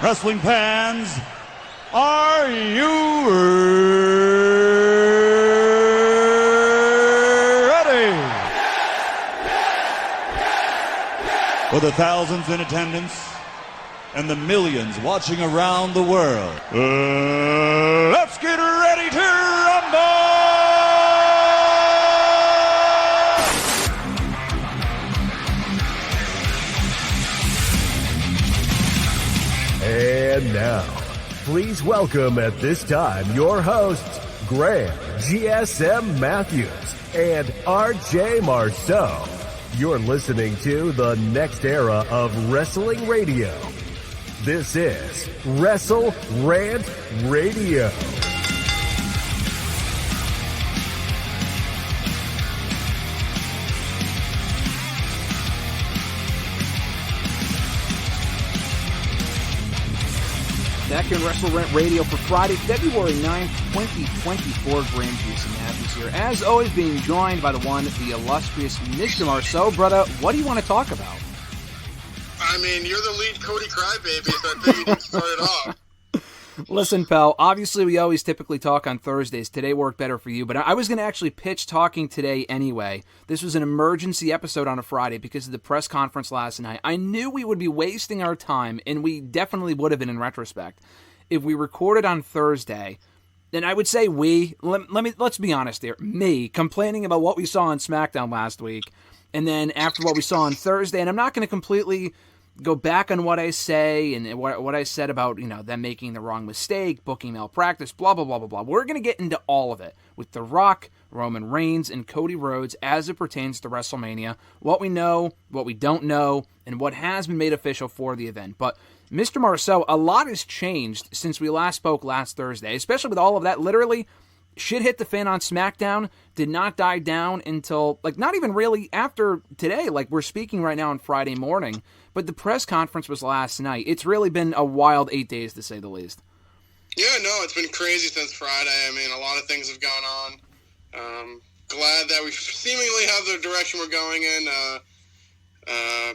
Wrestling fans, are you ready? For the thousands in attendance and the millions watching around the world, let's get ready to rumble! And now, please welcome at this time your hosts, Graham GSM Matthews and RJ Marceau. You're listening to the next era of wrestling radio. This is WrestleRant Radio. Back in WrestleRant Radio for Friday, February 9th, 2024. Graham GSM Matthews here. As always, being joined by the one, the illustrious Mr. Marceau. Brother, what do you want to talk about? I mean, you're the lead Cody Crybaby, so I think you can start it off. Listen, pal, obviously we always typically talk on Thursdays. Today worked better for you, but I was going to actually pitch talking today anyway. This was an emergency episode on a Friday because of the press conference last night. I knew we would be wasting our time, and we definitely would have been in retrospect, if we recorded on Thursday. Then I would say let's be honest here, me, complaining about what we saw on SmackDown last week, and then after what we saw on Thursday, and I'm not going to completely go back on what I say and what I said about, them making the wrong mistake, booking malpractice, blah, blah, blah, blah, blah. We're going to get into all of it with The Rock, Roman Reigns, and Cody Rhodes as it pertains to WrestleMania, what we know, what we don't know, and what has been made official for the event. But Mr. Marceau, a lot has changed since we last spoke last Thursday, especially with all of that. Literally, shit hit the fan on SmackDown, did not die down until, not even really after today. We're speaking right now on Friday morning. But the press conference was last night. It's really been a wild 8 days, to say the least. Yeah, no, it's been crazy since Friday. I mean, a lot of things have gone on. Glad that we seemingly have the direction we're going in.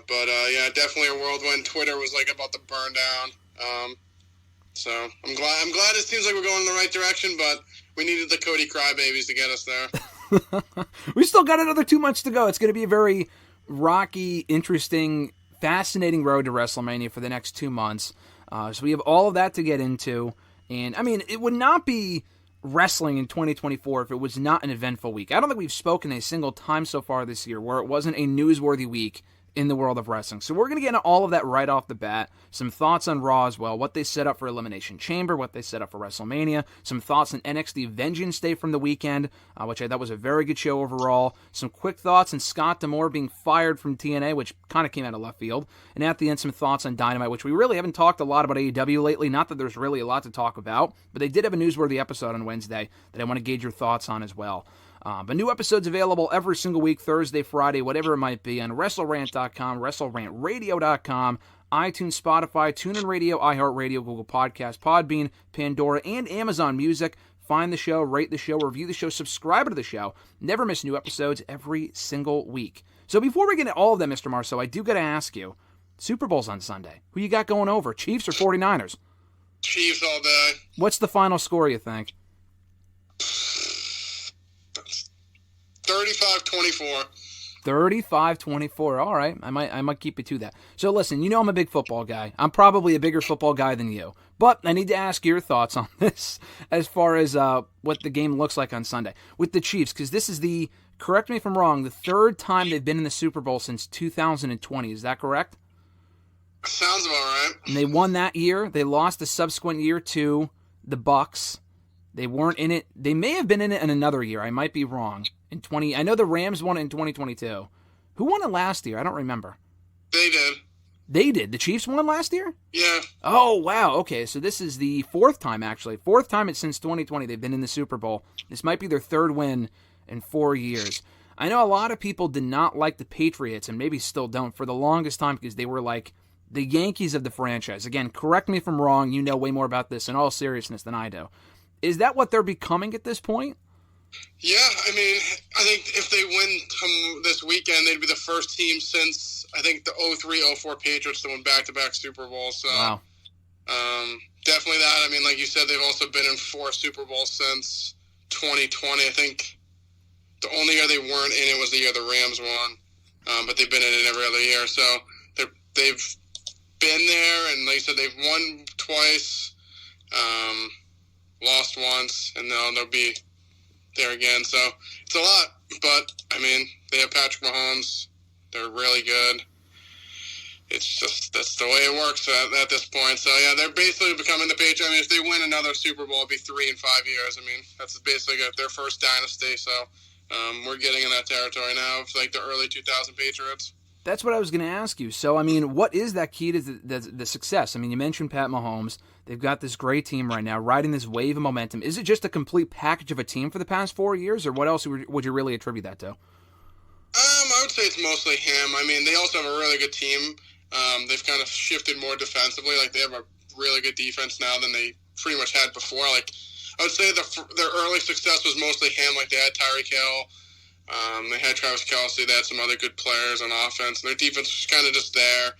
But yeah, definitely a whirlwind. Twitter was about to burn down. So I'm glad it seems like we're going in the right direction, but we needed the Cody Crybabies to get us there. We still got another 2 months to go. It's going to be a very rocky, interesting, fascinating road to WrestleMania for the next 2 months. So we have all of that to get into. And, I mean, it would not be wrestling in 2024 if it was not an eventful week. I don't think we've spoken a single time so far this year where it wasn't a newsworthy week in the world of wrestling. So we're going to get into all of that right off the bat. Some thoughts on Raw as well, what they set up for Elimination Chamber, what they set up for WrestleMania, some thoughts on NXT Vengeance Day from the weekend, which I thought was a very good show overall, some quick thoughts on Scott D'Amore being fired from TNA, which kind of came out of left field, and at the end some thoughts on Dynamite, which we really haven't talked a lot about AEW lately, not that there's really a lot to talk about, but they did have a newsworthy episode on Wednesday that I want to gauge your thoughts on as well. But new episodes available every single week, Thursday, Friday, whatever it might be, on WrestleRant.com, WrestleRantRadio.com, iTunes, Spotify, TuneIn Radio, iHeartRadio, Google Podcasts, Podbean, Pandora, and Amazon Music. Find the show, rate the show, review the show, subscribe to the show. Never miss new episodes every single week. So before we get into all of them, Mr. Marceau, I do got to ask you, Super Bowl's on Sunday. Who you got going over, Chiefs or 49ers? Chiefs all day. What's the final score, you think? 35-24. 35-24. All right. I might keep it to that. So listen, I'm a big football guy. I'm probably a bigger football guy than you. But I need to ask your thoughts on this as far as what the game looks like on Sunday with the Chiefs, because this is correct me if I'm wrong, the third time they've been in the Super Bowl since 2020. Is that correct? Sounds about right. And they won that year. They lost the subsequent year to the Bucks. They weren't in it. They may have been in it in another year. I might be wrong. I know the Rams won it in 2022. Who won it last year? I don't remember. They did. They did. The Chiefs won last year? Yeah. Oh, wow. Okay, so this is the fourth time, actually. Fourth time since 2020 they've been in the Super Bowl. This might be their third win in 4 years. I know a lot of people did not like the Patriots, and maybe still don't, for the longest time because they were like the Yankees of the franchise. Again, correct me if I'm wrong. You know way more about this in all seriousness than I do. Is that what they're becoming at this point? Yeah, I mean, I think if they win this weekend, they'd be the first team since, I think, the 03-04 Patriots to win back-to-back Super Bowls. So, wow. Definitely that. I mean, like you said, they've also been in 4 Super Bowls since 2020. I think the only year they weren't in it was the year the Rams won, but they've been in it every other year. So they've been there, and like you said, they've won twice, lost once, and now they'll be there again. So it's a lot, but I mean, they have Patrick Mahomes. They're really good. It's just, that's the way it works at this point. So, yeah, they're basically becoming the Patriots. I mean, if they win another Super Bowl, it'd be 3 in 5 years. I mean, that's basically their first dynasty. So, we're getting in that territory now. It's like the early 2000 Patriots. That's what I was going to ask you. So, I mean, what is that key to the success? I mean, you mentioned Pat Mahomes. They've got this great team right now, riding this wave of momentum. Is it just a complete package of a team for the past 4 years, or what else would you really attribute that to? I would say it's mostly him. I mean, they also have a really good team. They've kind of shifted more defensively. Like, they have a really good defense now than they pretty much had before. Like, I would say their early success was mostly him. Like, they had Tyreek Hill. They had Travis Kelce. They had some other good players on offense. Their defense was kind of just there.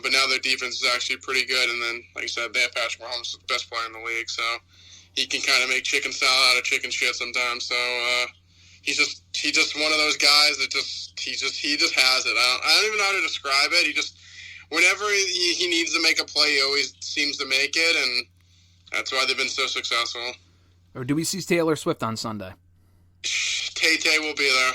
But now their defense is actually pretty good. And then, like I said, they have Patrick Mahomes, the best player in the league. So he can kind of make chicken salad out of chicken shit sometimes. So he's just one of those guys that he just has it. I don't even know how to describe it. He just, whenever he needs to make a play, he always seems to make it, and that's why they've been so successful. Or do we see Taylor Swift on Sunday? Tay-Tay will be there.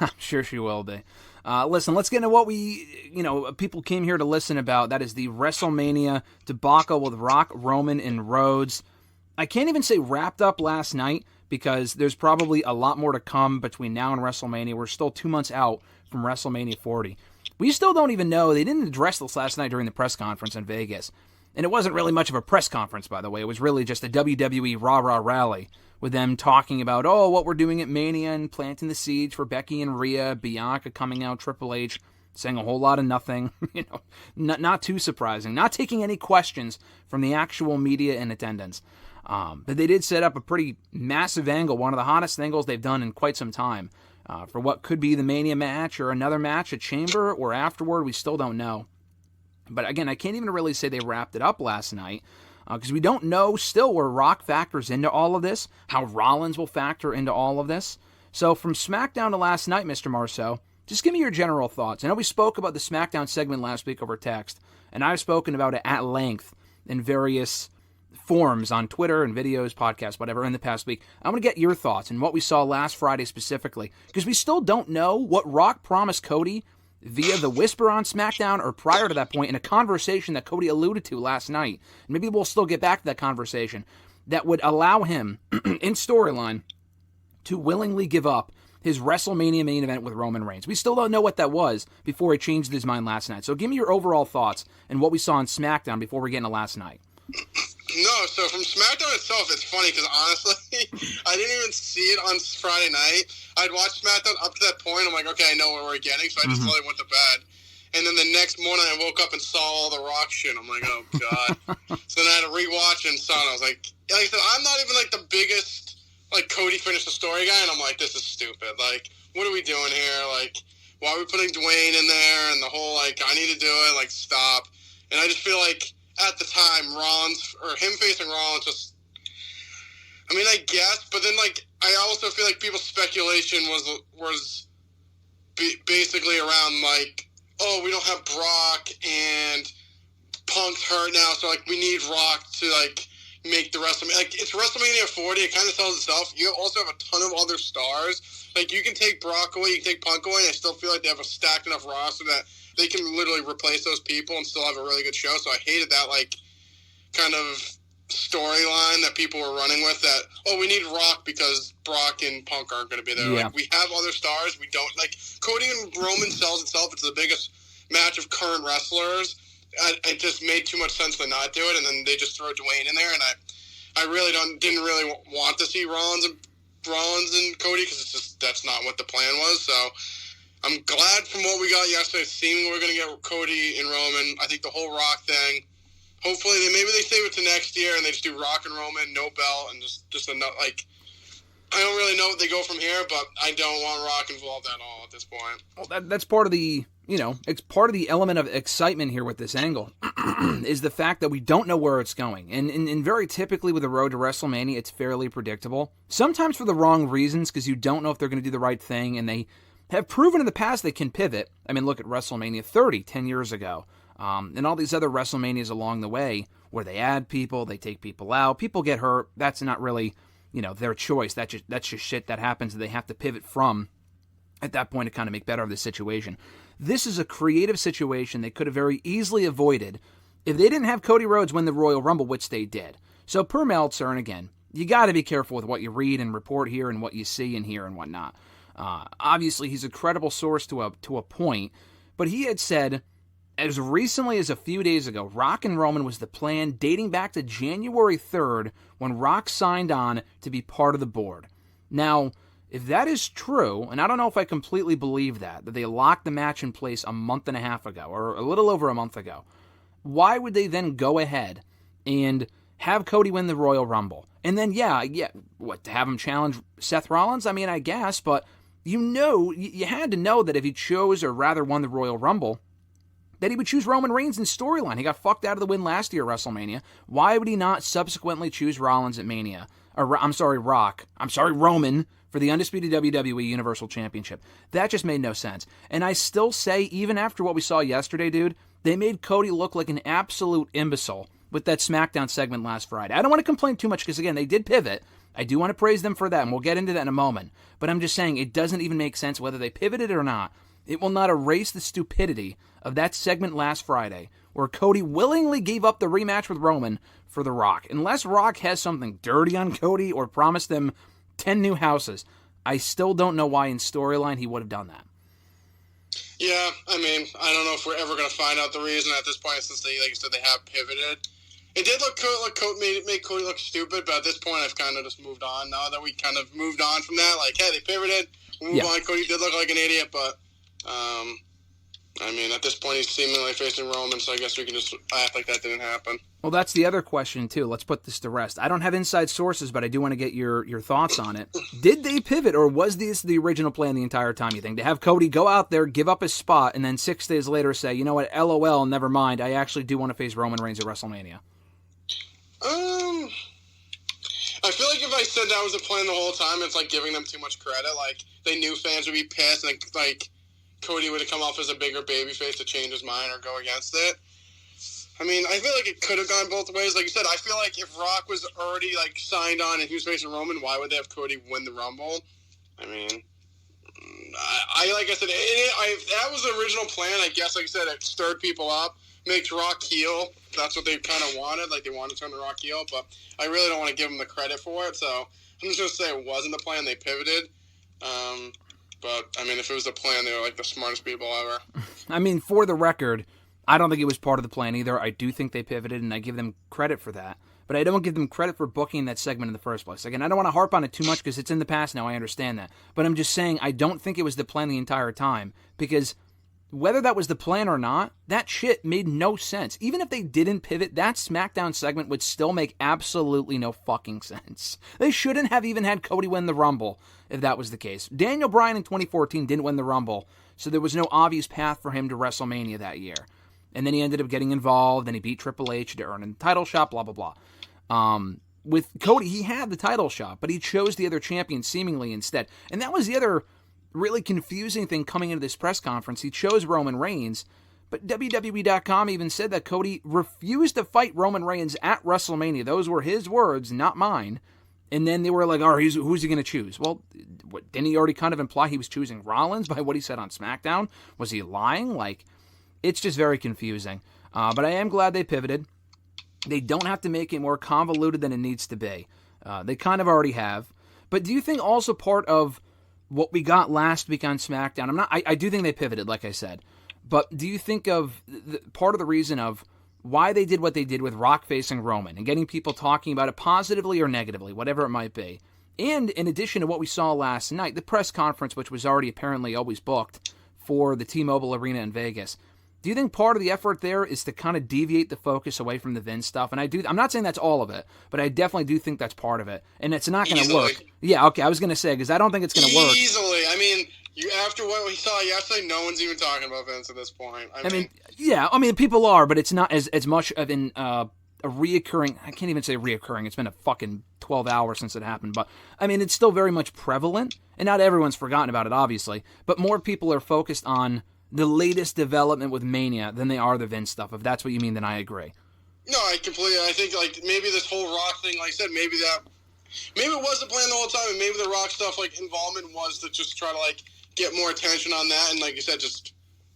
I'm sure she will be. Listen, let's get into what people came here to listen about. That is the WrestleMania debacle with Rock, Roman, and Rhodes. I can't even say wrapped up last night because there's probably a lot more to come between now and WrestleMania. We're still 2 months out from WrestleMania 40. We still don't even know. They didn't address this last night during the press conference in Vegas. And it wasn't really much of a press conference, by the way. It was really just a WWE RR rally with them talking about, what we're doing at Mania and planting the seeds for Becky and Rhea, Bianca coming out, Triple H, saying a whole lot of nothing. Not too surprising. Not taking any questions from the actual media in attendance. But they did set up a pretty massive angle, one of the hottest angles they've done in quite some time, for what could be the Mania match or another match at Chamber or afterward. We still don't know. But again, I can't even really say they wrapped it up last night because we don't know still where Rock factors into all of this, how Rollins will factor into all of this. So from SmackDown to last night, Mr. Marceau, just give me your general thoughts. I know we spoke about the SmackDown segment last week over text, and I've spoken about it at length in various forms on Twitter and videos, podcasts, whatever, in the past week. I'm going to get your thoughts on what we saw last Friday specifically, because we still don't know what Rock promised Cody via the whisper on SmackDown or prior to that point in a conversation that Cody alluded to last night. Maybe we'll still get back to that conversation that would allow him, in storyline, to willingly give up his WrestleMania main event with Roman Reigns. We still don't know what that was before he changed his mind last night. So give me your overall thoughts and what we saw on SmackDown before we get into last night. No, so from SmackDown itself, it's funny because honestly, I didn't even see it on Friday night. I'd watched SmackDown up to that point. I'm like, okay, I know what we're getting, so I just really went to bed. And then the next morning, I woke up and saw all the Rock shit. I'm like, oh, God. So then I had to rewatch and saw it. I was like I said, I'm not even, the biggest, Cody finished the story guy, and I'm like, this is stupid. What are we doing here? Why are we putting Dwayne in there? And the whole, I need to do it, stop. And I just feel like, at the time, Rollins, or him facing Rollins, just, I mean, I guess, but then, I also feel like people's speculation was basically around, we don't have Brock, and Punk's hurt now, so, we need Rock to, make the WrestleMania, it's WrestleMania 40, it kind of sells itself. You also have a ton of other stars. You can take Brock away, you can take Punk away, and I still feel like they have a stacked enough roster that they can literally replace those people and still have a really good show. So I hated that, kind of storyline that people were running with that, we need Rock because Brock and Punk aren't going to be there. Yeah. We have other stars. We don't, Cody and Roman sells itself. It's the biggest match of current wrestlers. It just made too much sense to not do it, and then they just throw Dwayne in there, and I really didn't really want to see Rollins and Cody because that's not what the plan was, so I'm glad from what we got yesterday, seeming we're going to get Cody and Roman. I think the whole Rock thing, hopefully maybe they save it to next year and they just do Rock and Roman, no belt, and just enough, I don't really know what they go from here, but I don't want Rock involved at all at this point. Well, that's part of the it's part of the element of excitement here with this angle is the fact that we don't know where it's going. And very typically with the road to WrestleMania, it's fairly predictable. Sometimes for the wrong reasons, because you don't know if they're going to do the right thing, and they have proven in the past they can pivot. I mean, look at WrestleMania 30, 10 years ago, and all these other WrestleManias along the way where they add people, they take people out, people get hurt. That's not really, their choice. That's just shit that happens that they have to pivot from at that point to kind of make better of the situation. This is a creative situation they could have very easily avoided if they didn't have Cody Rhodes win the Royal Rumble, which they did. So per Meltzer, and again, you got to be careful with what you read and report here and what you see and hear and whatnot. Obviously, he's a credible source to a point, but he had said as recently as a few days ago, Rock and Roman was the plan dating back to January 3rd when Rock signed on to be part of the board. Now, if that is true, and I don't know if I completely believe that they locked the match in place a month and a half ago, or a little over a month ago, why would they then go ahead and have Cody win the Royal Rumble? And then, to have him challenge Seth Rollins? I mean, I guess, but you had to know that if he chose, or rather won the Royal Rumble, that he would choose Roman Reigns in storyline. He got fucked out of the win last year at WrestleMania. Why would he not subsequently choose Rollins at Mania? Roman for the undisputed WWE Universal Championship. That just made no sense. And I still say, even after what we saw yesterday, dude, they made Cody look like an absolute imbecile with that SmackDown segment last Friday. I don't want to complain too much because, again, they did pivot. I do want to praise them for that, and we'll get into that in a moment. But I'm just saying, it doesn't even make sense whether they pivoted or not. It will not erase the stupidity of that segment last Friday where Cody willingly gave up the rematch with Roman for The Rock. Unless Rock has something dirty on Cody or promised them 10 new houses, I still don't know why in storyline he would have done that. Yeah, I mean, I don't know if we're ever going to find out the reason at this point, since they, like you said, they have pivoted. It did look like made Cody look stupid, but at this point I've kind of just moved on now that we kind of moved on from that. Like, hey, they pivoted, we'll move on. Cody did look like an idiot, but I mean, at this point he's seemingly facing Roman, so I guess we can just act like that didn't happen. Well, that's the other question, too. Let's put this to rest. I don't have inside sources, but I do want to get your thoughts on it. Did they pivot, or was this the original plan the entire time, you think? To have Cody go out there, give up his spot, and then 6 days later say, you know what, LOL, never mind, I actually do want to face Roman Reigns at WrestleMania? I feel like if I said that was the plan the whole time, it's like giving them too much credit. Like, they knew fans would be pissed, and like Cody would have come off as a bigger babyface to change his mind or go against it. I mean, I feel like it could have gone both ways. Like you said, I feel like if Rock was already like signed on and he was facing Roman, why would they have Cody win the Rumble? I mean, like I said, that was the original plan. I guess, like you said, it stirred people up, makes Rock heel. That's what they kind of wanted. Like, they wanted to turn the Rock heel, but I really don't want to give them the credit for it. So I'm just going to say it wasn't the plan. They pivoted. But, I mean, if it was the plan, they were like the smartest people ever. I mean, for the record, I don't think it was part of the plan either. I do think they pivoted, and I give them credit for that. But I don't give them credit for booking that segment in the first place. Again, I don't want to harp on it too much because it's in the past now. I understand that. But I'm just saying I don't think it was the plan the entire time, because whether that was the plan or not, that shit made no sense. Even if they didn't pivot, that SmackDown segment would still make absolutely no fucking sense. They shouldn't have even had Cody win the Rumble if that was the case. Daniel Bryan in 2014 didn't win the Rumble, so there was no obvious path for him to WrestleMania that year. And then he ended up getting involved, and he beat Triple H to earn a title shot, blah, blah, blah. With Cody, he had the title shot, but he chose the other champion seemingly instead. And that was the other really confusing thing coming into this press conference. He chose Roman Reigns, but WWE.com even said that Cody refused to fight Roman Reigns at WrestleMania. Those were his words, not mine. And then they were like, all right, who's he going to choose? Well, didn't he already kind of imply he was choosing Rollins by what he said on SmackDown? Was he lying? Like, it's just very confusing. But I am glad they pivoted. They don't have to make it more convoluted than it needs to be. They kind of already have. But do you think also part of what we got last week on SmackDown, I do think they pivoted, like I said, but do you think of part of the reason of why they did what they did with Rock facing Roman and getting people talking about it positively or negatively, whatever it might be, and in addition to what we saw last night, the press conference, which was already apparently always booked for the T-Mobile Arena in Vegas, Do you think part of the effort there is to kind of deviate the focus away from the Vince stuff? And I'm not saying that's all of it, but I definitely do think that's part of it. And it's not going to work. Yeah, okay, I was going to say, because I don't think it's going to work. Easily. I mean, after what we saw yesterday, no one's even talking about Vince at this point. I mean, people are, but it's not as much of a reoccurring, I can't even say reoccurring, it's been a fucking 12 hours since it happened, but I mean, it's still very much prevalent, and not everyone's forgotten about it, obviously, but more people are focused on the latest development with Mania than they are the Vince stuff. If that's what you mean, then I agree. No, I think, like, maybe this whole Rock thing, like I said, maybe it was the plan the whole time, and maybe the Rock stuff, like, involvement was to just try to, like, get more attention on that, and like you said, just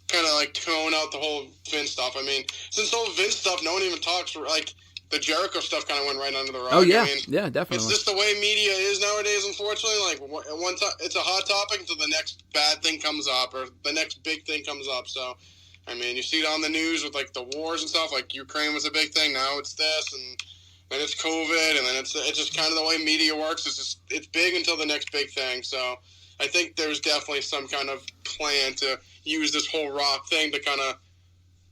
kind of, like, tone out the whole Vince stuff. I mean, since the whole Vince stuff, no one even talks, like, the Jericho stuff kind of went right under the rug. Oh, yeah. I mean, yeah, definitely. It's just the way media is nowadays, unfortunately. Like, one time it's a hot topic until the next bad thing comes up or the next big thing comes up. So, I mean, you see it on the news with, like, the wars and stuff. Like, Ukraine was a big thing. Now it's this, and then it's COVID, and then it's just kind of the way media works. It's big until the next big thing. So, I think there's definitely some kind of plan to use this whole Rock thing to kind of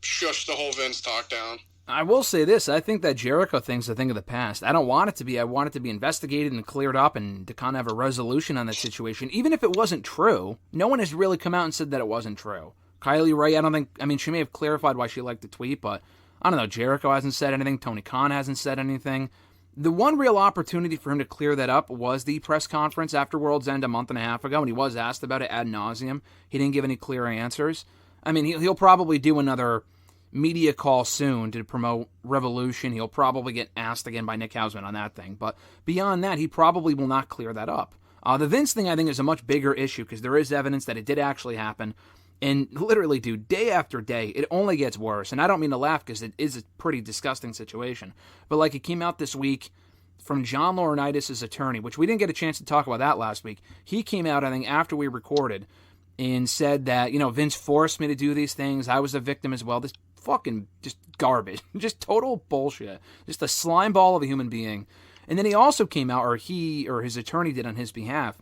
shush the whole Vince talk down. I will say this, I think that Jericho thing's a thing of the past. I don't want it to be. I want it to be investigated and cleared up and to kind of have a resolution on that situation. Even if it wasn't true, no one has really come out and said that it wasn't true. Kylie Ray, she may have clarified why she liked the tweet, but I don't know, Jericho hasn't said anything, Tony Khan hasn't said anything. The one real opportunity for him to clear that up was the press conference after World's End a month and a half ago, and he was asked about it ad nauseum. He didn't give any clear answers. I mean, he'll probably do another media call soon to promote Revolution. He'll probably get asked again by Nick Hausman on that thing. But beyond that, he probably will not clear that up. The Vince thing, I think, is a much bigger issue because there is evidence that it did actually happen. And literally, dude, day after day, it only gets worse. And I don't mean to laugh because it is a pretty disgusting situation. But like, it came out this week from John Laurinaitis' attorney, which we didn't get a chance to talk about that last week. He came out, I think, after we recorded and said that, Vince forced me to do these things. I was a victim as well. This fucking just garbage. Just total bullshit. Just a slime ball of a human being. And then he also came out, or his attorney did on his behalf,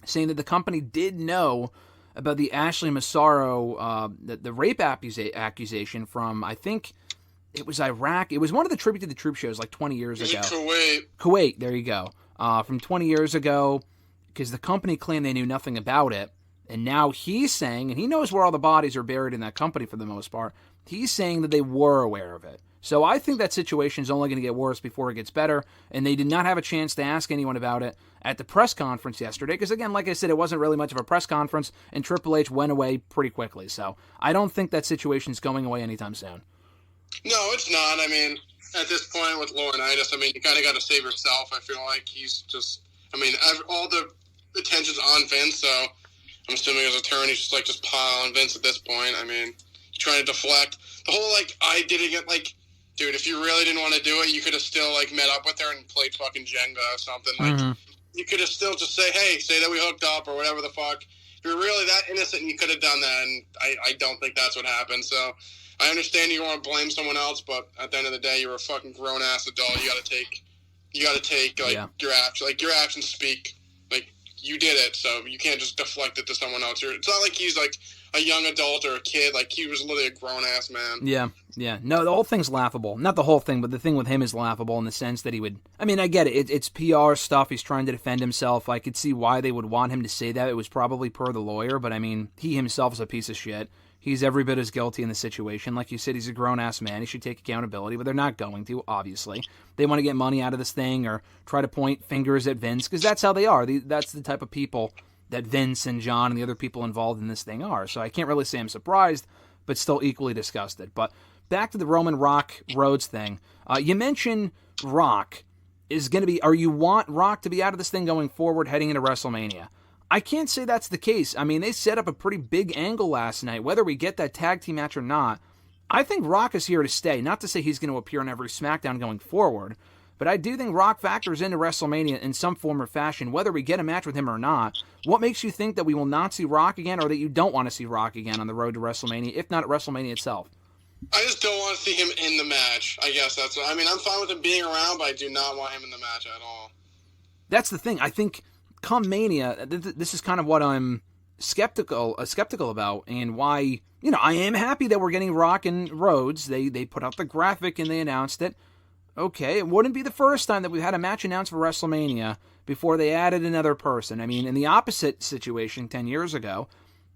saying that the company did know about the Ashley Massaro, the rape accusation from, I think it was Iraq. It was one of the Tribute to the Troop shows like 20 years ago. Kuwait, there you go. From 20 years ago, because the company claimed they knew nothing about it. And now he's saying, and he knows where all the bodies are buried in that company for the most part, he's saying that they were aware of it. So I think that situation is only going to get worse before it gets better, and they did not have a chance to ask anyone about it at the press conference yesterday, because again, like I said, it wasn't really much of a press conference, and Triple H went away pretty quickly. So I don't think that situation is going away anytime soon. No, it's not. I mean, at this point with Laurinaitis, you kind of got to save yourself. I feel like he's just, all the attention's on Vince, so I'm assuming his attorney's just pile on Vince at this point. Trying to deflect. The whole, I didn't get, dude, if you really didn't want to do it, you could have still, met up with her and played fucking Jenga or something. You could have still just say that we hooked up or whatever the fuck. If you're really that innocent, you could have done that, and I don't think that's what happened. So I understand you want to blame someone else, but at the end of the day, you're a fucking grown-ass adult. You gotta take, your action. Your actions speak. You did it, so you can't just deflect it to someone else. It's not like he's, a young adult or a kid. He was literally a grown-ass man. Yeah. No, the whole thing's laughable. Not the whole thing, but the thing with him is laughable in the sense that he would... I get it. It's PR stuff. He's trying to defend himself. I could see why they would want him to say that. It was probably per the lawyer, but, he himself is a piece of shit. He's every bit as guilty in the situation. Like you said, he's a grown-ass man. He should take accountability, but they're not going to, obviously. They want to get money out of this thing or try to point fingers at Vince, because that's how they are. That's the type of people that Vince and John and the other people involved in this thing are. So I can't really say I'm surprised, but still equally disgusted. But back to the Roman Rock Rhodes thing. You mentioned Rock is going to be, or you want Rock to be out of this thing going forward heading into WrestleMania. I can't say that's the case. They set up a pretty big angle last night. Whether we get that tag team match or not, I think Rock is here to stay. Not to say he's going to appear on every SmackDown going forward, but I do think Rock factors into WrestleMania in some form or fashion, whether we get a match with him or not. What makes you think that we will not see Rock again, or that you don't want to see Rock again on the road to WrestleMania, if not at WrestleMania itself? I just don't want to see him in the match. I guess that's what... I'm fine with him being around, but I do not want him in the match at all. That's the thing. I think come Mania, this is kind of what I'm skeptical about, and why, I am happy that we're getting Rock and Rhodes. They put out the graphic and they announced it. Okay, it wouldn't be the first time that we've had a match announced for WrestleMania before they added another person. I mean, in the opposite situation 10 years ago,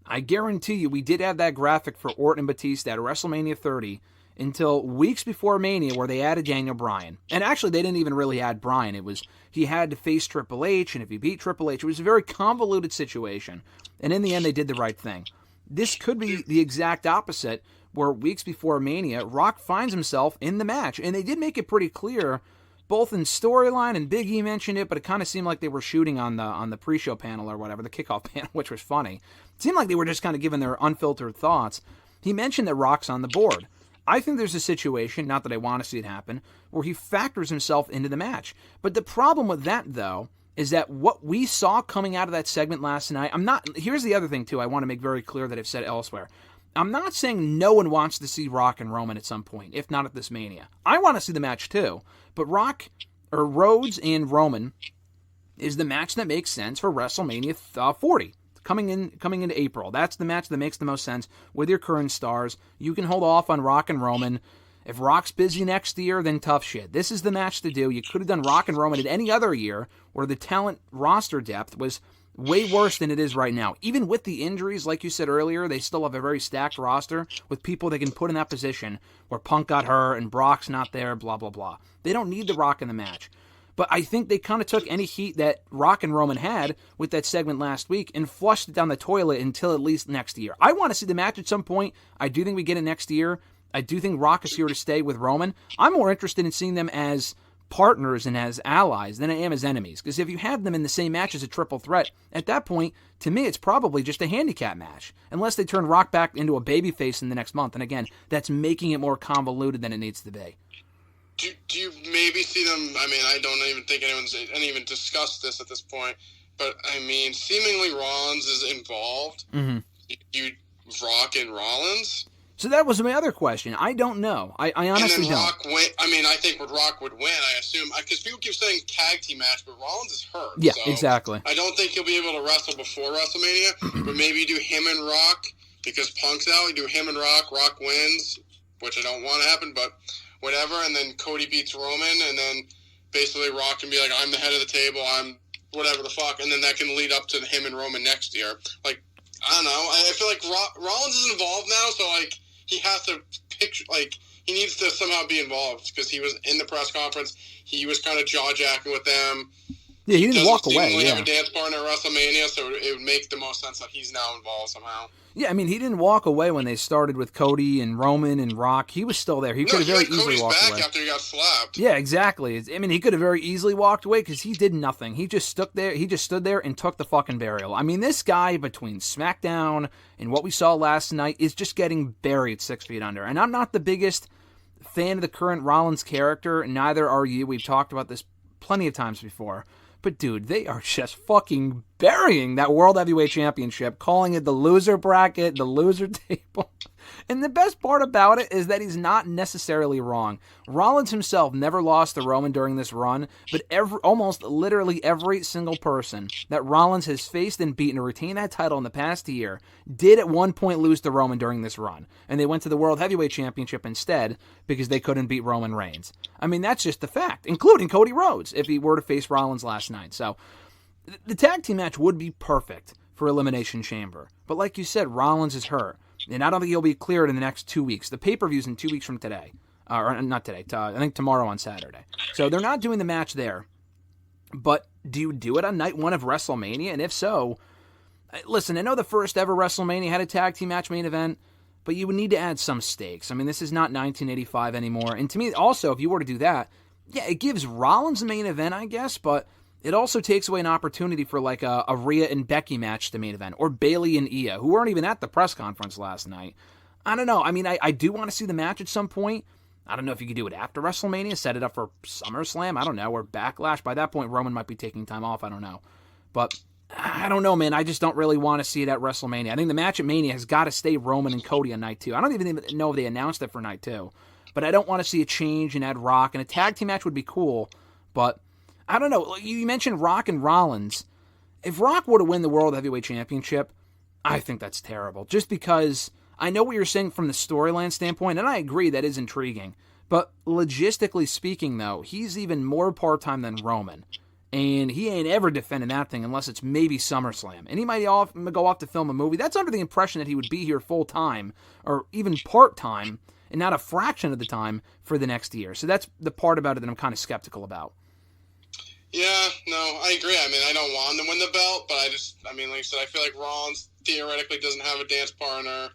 I guarantee you we did have that graphic for Orton and Batista at WrestleMania 30 until weeks before Mania, where they added Daniel Bryan. And actually, they didn't even really add Bryan. It was, he had to face Triple H, and if he beat Triple H, it was a very convoluted situation. And in the end, they did the right thing. This could be the exact opposite, where weeks before Mania, Rock finds himself in the match. And they did make it pretty clear, both in storyline, and Big E mentioned it, but it kind of seemed like they were shooting on the pre-show panel or whatever, the kickoff panel, which was funny. It seemed like they were just kind of giving their unfiltered thoughts. He mentioned that Rock's on the board. I think there's a situation, not that I want to see it happen, where he factors himself into the match. But the problem with that, though, is that what we saw coming out of that segment last night, here's the other thing, too, I want to make very clear that I've said elsewhere. I'm not saying no one wants to see Rock and Roman at some point, if not at this Mania. I want to see the match, too. But Rhodes and Roman is the match that makes sense for WrestleMania 40. Coming into April. That's the match that makes the most sense with your current stars. You can hold off on Rock and Roman. If Rock's busy next year, then tough shit. This is the match to do. You could have done Rock and Roman at any other year where the talent roster depth was way worse than it is right now. Even with the injuries, like you said earlier, they still have a very stacked roster with people they can put in that position where Punk got hurt and Brock's not there, blah, blah, blah. They don't need the Rock in the match. But I think they kind of took any heat that Rock and Roman had with that segment last week and flushed it down the toilet until at least next year. I want to see the match at some point. I do think we get it next year. I do think Rock is here to stay with Roman. I'm more interested in seeing them as partners and as allies than I am as enemies. Because if you have them in the same match as a triple threat, at that point, to me, it's probably just a handicap match. Unless they turn Rock back into a babyface in the next month. And again, that's making it more convoluted than it needs to be. Do you maybe see them? I mean, I don't even think anyone's even discussed this at this point, but I mean, seemingly Rollins is involved. Mm-hmm. You Rock and Rollins. So that was my other question. I don't know. I honestly don't. Rock win. I mean, I think Rock would win. I assume because people keep saying tag team match, but Rollins is hurt. Yeah, so exactly. I don't think he'll be able to wrestle before WrestleMania. But maybe you do him and Rock because Punk's out. You do him and Rock. Rock wins, which I don't want to happen, but. Whatever, and then Cody beats Roman, and then basically Rock can be like, I'm the head of the table, I'm whatever the fuck, and then that can lead up to him and Roman next year. Like, I don't know, I feel like Rollins is involved now, so, like, he has to picture, like, he needs to somehow be involved, because he was in the press conference, he was kind of jaw-jacking with them. Yeah, he didn't walk away. He doesn't have a dance partner at WrestleMania, so it would make the most sense that he's now involved somehow. Yeah, I mean, he didn't walk away when they started with Cody and Roman and Rock. He was still there. He could have very easily walked away. After he got slapped. Yeah, exactly. I mean, he could have very easily walked away because he did nothing. He just stood there. He just stood there and took the fucking burial. I mean, this guy between SmackDown and what we saw last night is just getting buried 6 feet under. And I'm not the biggest fan of the current Rollins character. Neither are you. We've talked about this plenty of times before. But, dude, they are just fucking burying that World Heavyweight Championship, calling it the loser bracket, the loser table. And the best part about it is that he's not necessarily wrong. Rollins himself never lost to Roman during this run, but almost literally every single person that Rollins has faced and beaten to retain that title in the past year did at one point lose to Roman during this run. And they went to the World Heavyweight Championship instead because they couldn't beat Roman Reigns. I mean, that's just the fact, including Cody Rhodes, if he were to face Rollins last night. So the tag team match would be perfect for Elimination Chamber. But like you said, Rollins is hurt. And I don't think he'll be cleared in the next 2 weeks. The pay-per-view's in 2 weeks from today. Or not today. I think tomorrow on Saturday. So they're not doing the match there. But do you do it on night one of WrestleMania? And if so, listen, I know the first ever WrestleMania had a tag team match main event, but you would need to add some stakes. I mean, this is not 1985 anymore. And to me, also, if you were to do that, yeah, it gives Rollins the main event, I guess, but it also takes away an opportunity for like a Rhea and Becky match to main event, or Bayley and Io, who weren't even at the press conference last night. I don't know. I mean, I do want to see the match at some point. I don't know if you could do it after WrestleMania, set it up for SummerSlam, I don't know, or Backlash. By that point, Roman might be taking time off, I don't know. But I don't know, man. I just don't really want to see it at WrestleMania. I think the match at Mania has got to stay Roman and Cody on night 2. I don't even know if they announced it for night 2. But I don't want to see a change and add Rock. And a tag team match would be cool, but I don't know. You mentioned Rock and Rollins. If Rock were to win the World Heavyweight Championship, I think that's terrible. Just because I know what you're saying from the storyline standpoint, and I agree that is intriguing. But logistically speaking, though, he's even more part-time than Roman. And he ain't ever defending that thing unless it's maybe SummerSlam. And he might go off to film a movie. That's under the impression that he would be here full-time or even part-time and not a fraction of the time for the next year. So that's the part about it that I'm kind of skeptical about. Yeah, no, I agree. I mean, I don't want him to win the belt, but like you said, I feel like Rollins theoretically doesn't have a dance partner.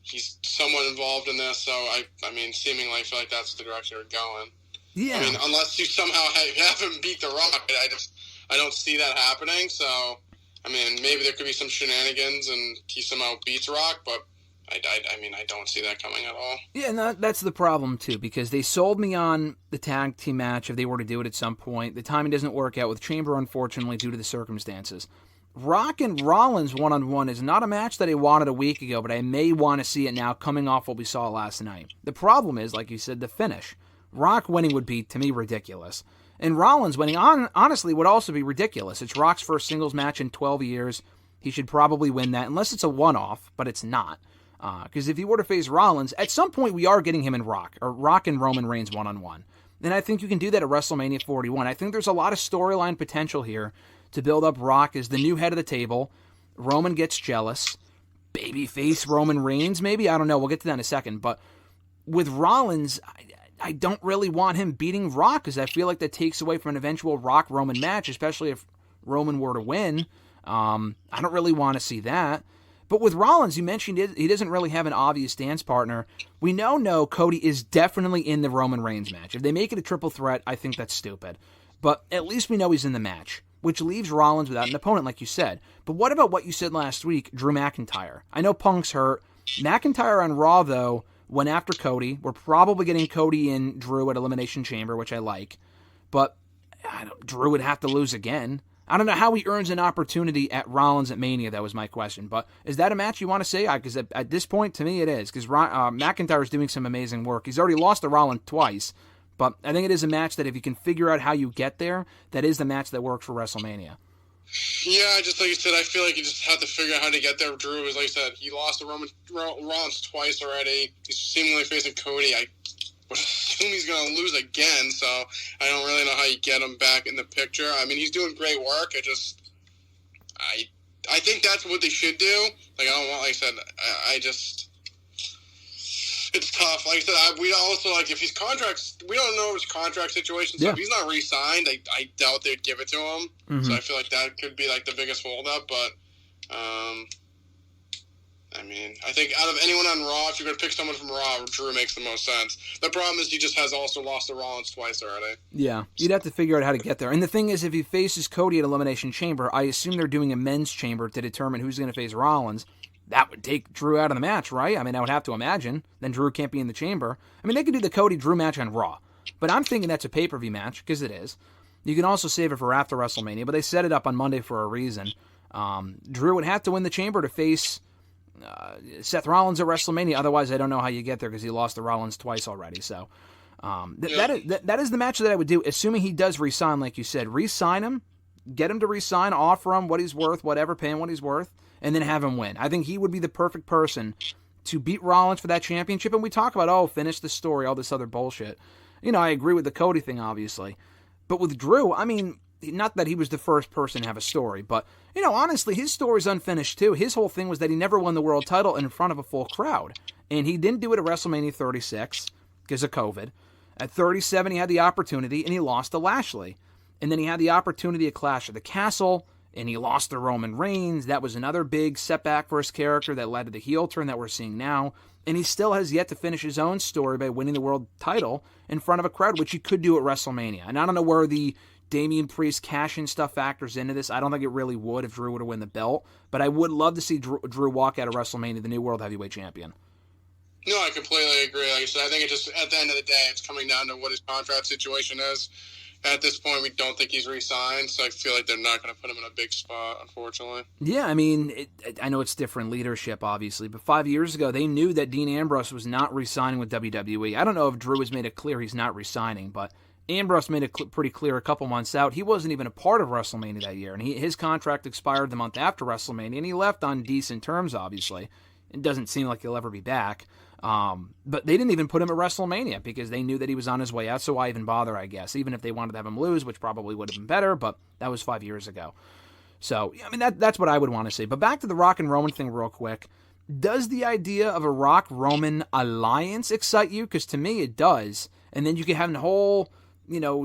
He's somewhat involved in this, so I mean, seemingly I feel like that's the direction we're going. Yeah. I mean, unless you somehow have him beat The Rock, I don't see that happening. So, I mean, maybe there could be some shenanigans and he somehow beats Rock, but I mean, I don't see that coming at all. Yeah, and that's the problem, too, because they sold me on the tag team match if they were to do it at some point. The timing doesn't work out with Chamber, unfortunately, due to the circumstances. Rock and Rollins one-on-one is not a match that I wanted a week ago, but I may want to see it now coming off what we saw last night. The problem is, like you said, the finish. Rock winning would be, to me, ridiculous. And Rollins winning, honestly, would also be ridiculous. It's Rock's first singles match in 12 years. He should probably win that, unless it's a one-off, but it's not. Because if he were to face Rollins, at some point we are getting him in Rock, or Rock and Roman Reigns one-on-one. And I think you can do that at WrestleMania 41. I think there's a lot of storyline potential here to build up Rock as the new head of the table. Roman gets jealous. Babyface Roman Reigns, maybe? I don't know. We'll get to that in a second. But with Rollins, I don't really want him beating Rock because I feel like that takes away from an eventual Rock-Roman match, especially if Roman were to win. I don't really want to see that. But with Rollins, you mentioned he doesn't really have an obvious dance partner. We know Cody is definitely in the Roman Reigns match. If they make it a triple threat, I think that's stupid. But at least we know he's in the match, which leaves Rollins without an opponent, like you said. But what about what you said last week, Drew McIntyre? I know Punk's hurt. McIntyre on Raw, though, went after Cody. We're probably getting Cody and Drew at Elimination Chamber, which I like. But Drew would have to lose again. I don't know how he earns an opportunity at Rollins at Mania. That was my question. But is that a match you want to say? Because at this point, to me, it is. Because McIntyre is doing some amazing work. He's already lost to Rollins twice. But I think it is a match that if you can figure out how you get there, that is the match that works for WrestleMania. Yeah, just like you said, I feel like you just have to figure out how to get there. Drew, as like I said, he lost to Rollins twice already. He's seemingly facing Cody. I would assume he's going to lose again, so I don't really know how you get him back in the picture. I mean, he's doing great work. I think that's what they should do. Like, I don't want, like I said, it's tough. Like I said, we also, like, if his contracts, we don't know his contract situation, so if he's not re-signed, I doubt they'd give it to him. Mm-hmm. So I feel like that could be, like, the biggest holdup, but, I mean, I think out of anyone on Raw, if you're going to pick someone from Raw, Drew makes the most sense. The problem is he just has also lost to Rollins twice already. Yeah, you'd have to figure out how to get there. And the thing is, if he faces Cody at Elimination Chamber, I assume they're doing a men's chamber to determine who's going to face Rollins. That would take Drew out of the match, right? I mean, I would have to imagine. Then Drew can't be in the chamber. I mean, they could do the Cody-Drew match on Raw. But I'm thinking that's a pay-per-view match, because it is. You can also save it for after WrestleMania, but they set it up on Monday for a reason. Drew would have to win the chamber to face Seth Rollins at WrestleMania. Otherwise, I don't know how you get there because he lost to Rollins twice already. So that is the match that I would do, assuming he does re-sign, like you said. Re-sign him, get him to re-sign, offer him what he's worth, whatever, pay him what he's worth, and then have him win. I think he would be the perfect person to beat Rollins for that championship. And we talk about, finish the story, all this other bullshit. I agree with the Cody thing, obviously. But with Drew, I mean, not that he was the first person to have a story, but, honestly, his story's unfinished, too. His whole thing was that he never won the world title in front of a full crowd. And he didn't do it at WrestleMania 36 because of COVID. At 37, he had the opportunity, and he lost to Lashley. And then he had the opportunity at Clash of the Castle, and he lost to Roman Reigns. That was another big setback for his character that led to the heel turn that we're seeing now. And he still has yet to finish his own story by winning the world title in front of a crowd, which he could do at WrestleMania. And I don't know where the Damian Priest cash-in stuff factors into this. I don't think it really would if Drew were to win the belt. But I would love to see Drew walk out of WrestleMania the new World Heavyweight Champion. No, I completely agree. Like I said, I think it just, at the end of the day, it's coming down to what his contract situation is. At this point, we don't think he's re-signed, so I feel like they're not going to put him in a big spot, unfortunately. Yeah, I mean, I know it's different leadership, obviously, but 5 years ago, they knew that Dean Ambrose was not re-signing with WWE. I don't know if Drew has made it clear he's not re-signing, but Ambrose made it pretty clear a couple months out he wasn't even a part of WrestleMania that year, and his contract expired the month after WrestleMania, and he left on decent terms, obviously. It doesn't seem like he'll ever be back. But they didn't even put him at WrestleMania because they knew that he was on his way out, so why even bother, I guess, even if they wanted to have him lose, which probably would have been better, but that was 5 years ago. So, I mean, that's what I would want to see. But back to the Rock and Roman thing real quick. Does the idea of a Rock-Roman alliance excite you? Because to me, it does. And then you could have a whole,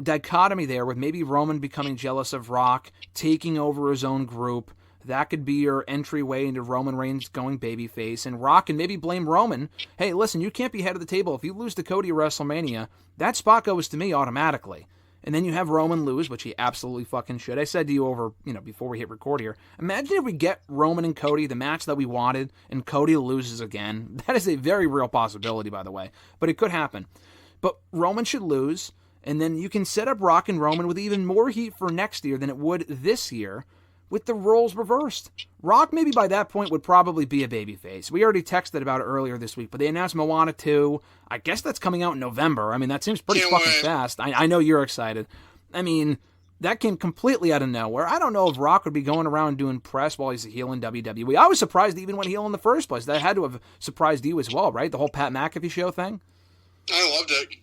dichotomy there with maybe Roman becoming jealous of Rock, taking over his own group. That could be your entryway into Roman Reigns going babyface. And Rock can maybe blame Roman. Hey, listen, you can't be head of the table. If you lose to Cody at WrestleMania, that spot goes to me automatically. And then you have Roman lose, which he absolutely fucking should. I said to you over, before we hit record here, imagine if we get Roman and Cody, the match that we wanted, and Cody loses again. That is a very real possibility, by the way. But it could happen. But Roman should lose, and then you can set up Rock and Roman with even more heat for next year than it would this year, with the roles reversed. Rock maybe by that point would probably be a babyface. We already texted about it earlier this week, but they announced Moana 2. I guess that's coming out in November. I mean, that seems pretty fucking fast. I know you're excited. I mean, that came completely out of nowhere. I don't know if Rock would be going around doing press while he's a heel in WWE. I was surprised he even went heel in the first place. That had to have surprised you as well, right? The whole Pat McAfee show thing? I loved it.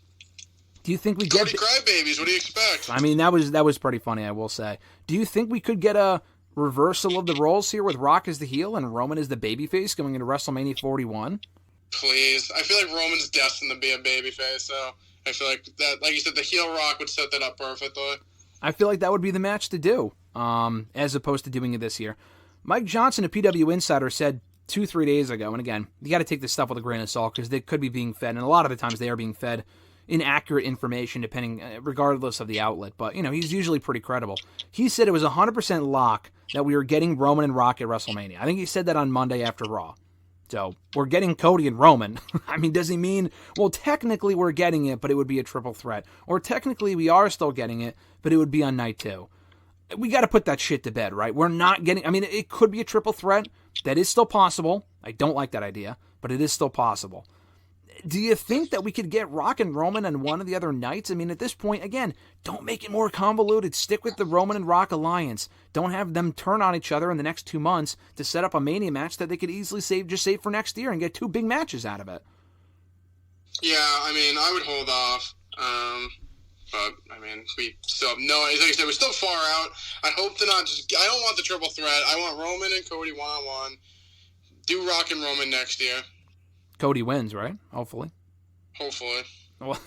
Do you think we Cody crybabies, what do you expect? I mean, that was pretty funny, I will say. Do you think we could get a reversal of the roles here with Rock as the heel and Roman as the babyface going into WrestleMania 41? Please. I feel like Roman's destined to be a babyface, so I feel like that, like you said, the heel Rock would set that up perfectly. I feel like that would be the match to do, as opposed to doing it this year. Mike Johnson, a PW Insider, said 2-3 days ago, and again, you got to take this stuff with a grain of salt because they could be being fed, and a lot of the times they are being fed inaccurate information regardless of the outlet, but he's usually pretty credible. He said it was 100% lock that we were getting Roman and Rock at WrestleMania. I think he said that on Monday after Raw. So we're getting Cody and Roman. I mean, does he mean, well, technically we're getting it, but it would be a triple threat, or technically we are still getting it, but it would be on night 2? We got to put that shit to bed, right? We're not getting, I mean, it could be a triple threat. That is still possible. I don't like that idea, but it is still possible. Do you think that we could get Rock and Roman on one of the other nights? I mean, at this point, again, don't make it more convoluted. Stick with the Roman and Rock alliance. Don't have them turn on each other in the next 2 months to set up a Mania match that they could easily save for next year and get 2 big matches out of it. Yeah, I mean, I would hold off. But, I mean, we still have no, like I said, we're still far out. I hope to not I don't want the triple threat. I want Roman and Cody one-on-one. Do Rock and Roman next year. Cody wins, right? Hopefully. Well,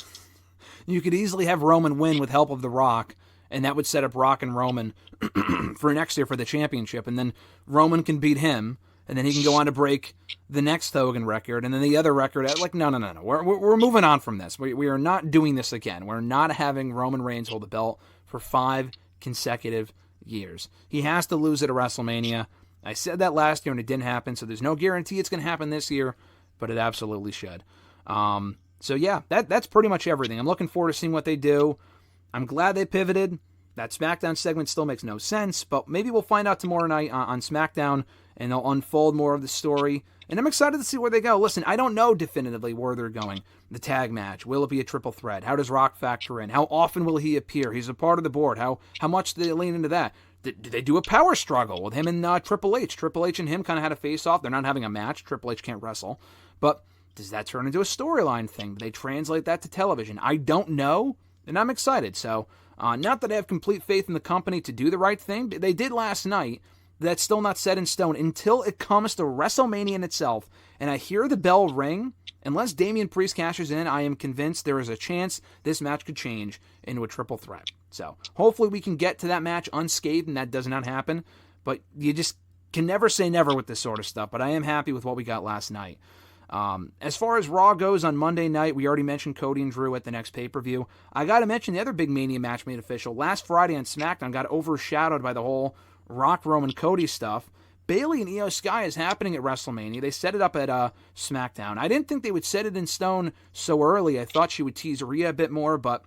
you could easily have Roman win with help of The Rock, and that would set up Rock and Roman for next year for the championship, and then Roman can beat him, and then he can go on to break the next Hogan record, and then the other record. Like, no. We're moving on from this. We are not doing this again. We're not having Roman Reigns hold the belt for 5 consecutive years. He has to lose it at WrestleMania. I said that last year, and it didn't happen, so there's no guarantee it's going to happen this year, but it absolutely should. So yeah, that's pretty much everything. I'm looking forward to seeing what they do. I'm glad they pivoted. That SmackDown segment still makes no sense, but maybe we'll find out tomorrow night on SmackDown, and they'll unfold more of the story. And I'm excited to see where they go. Listen, I don't know definitively where they're going. The tag match, will it be a triple threat? How does Rock factor in? How often will he appear? He's a part of the board. How much do they lean into that? Do they do a power struggle with him and Triple H? Triple H and him kind of had a face-off. They're not having a match. Triple H can't wrestle. But does that turn into a storyline thing? Do they translate that to television? I don't know, and I'm excited. So, not that I have complete faith in the company to do the right thing. They did last night. That's still not set in stone until it comes to WrestleMania in itself. And I hear the bell ring. Unless Damian Priest cashes in, I am convinced there is a chance this match could change into a triple threat. So, hopefully we can get to that match unscathed, and that does not happen. But you just can never say never with this sort of stuff. But I am happy with what we got last night. As far as Raw goes on Monday night, we already mentioned Cody and Drew at the next pay-per-view. I got to mention the other big Mania match made official. Last Friday on SmackDown got overshadowed by the whole Rock, Roman, Cody stuff. Bayley and Io Sky is happening at WrestleMania. They set it up at SmackDown. I didn't think they would set it in stone so early. I thought she would tease Rhea a bit more, but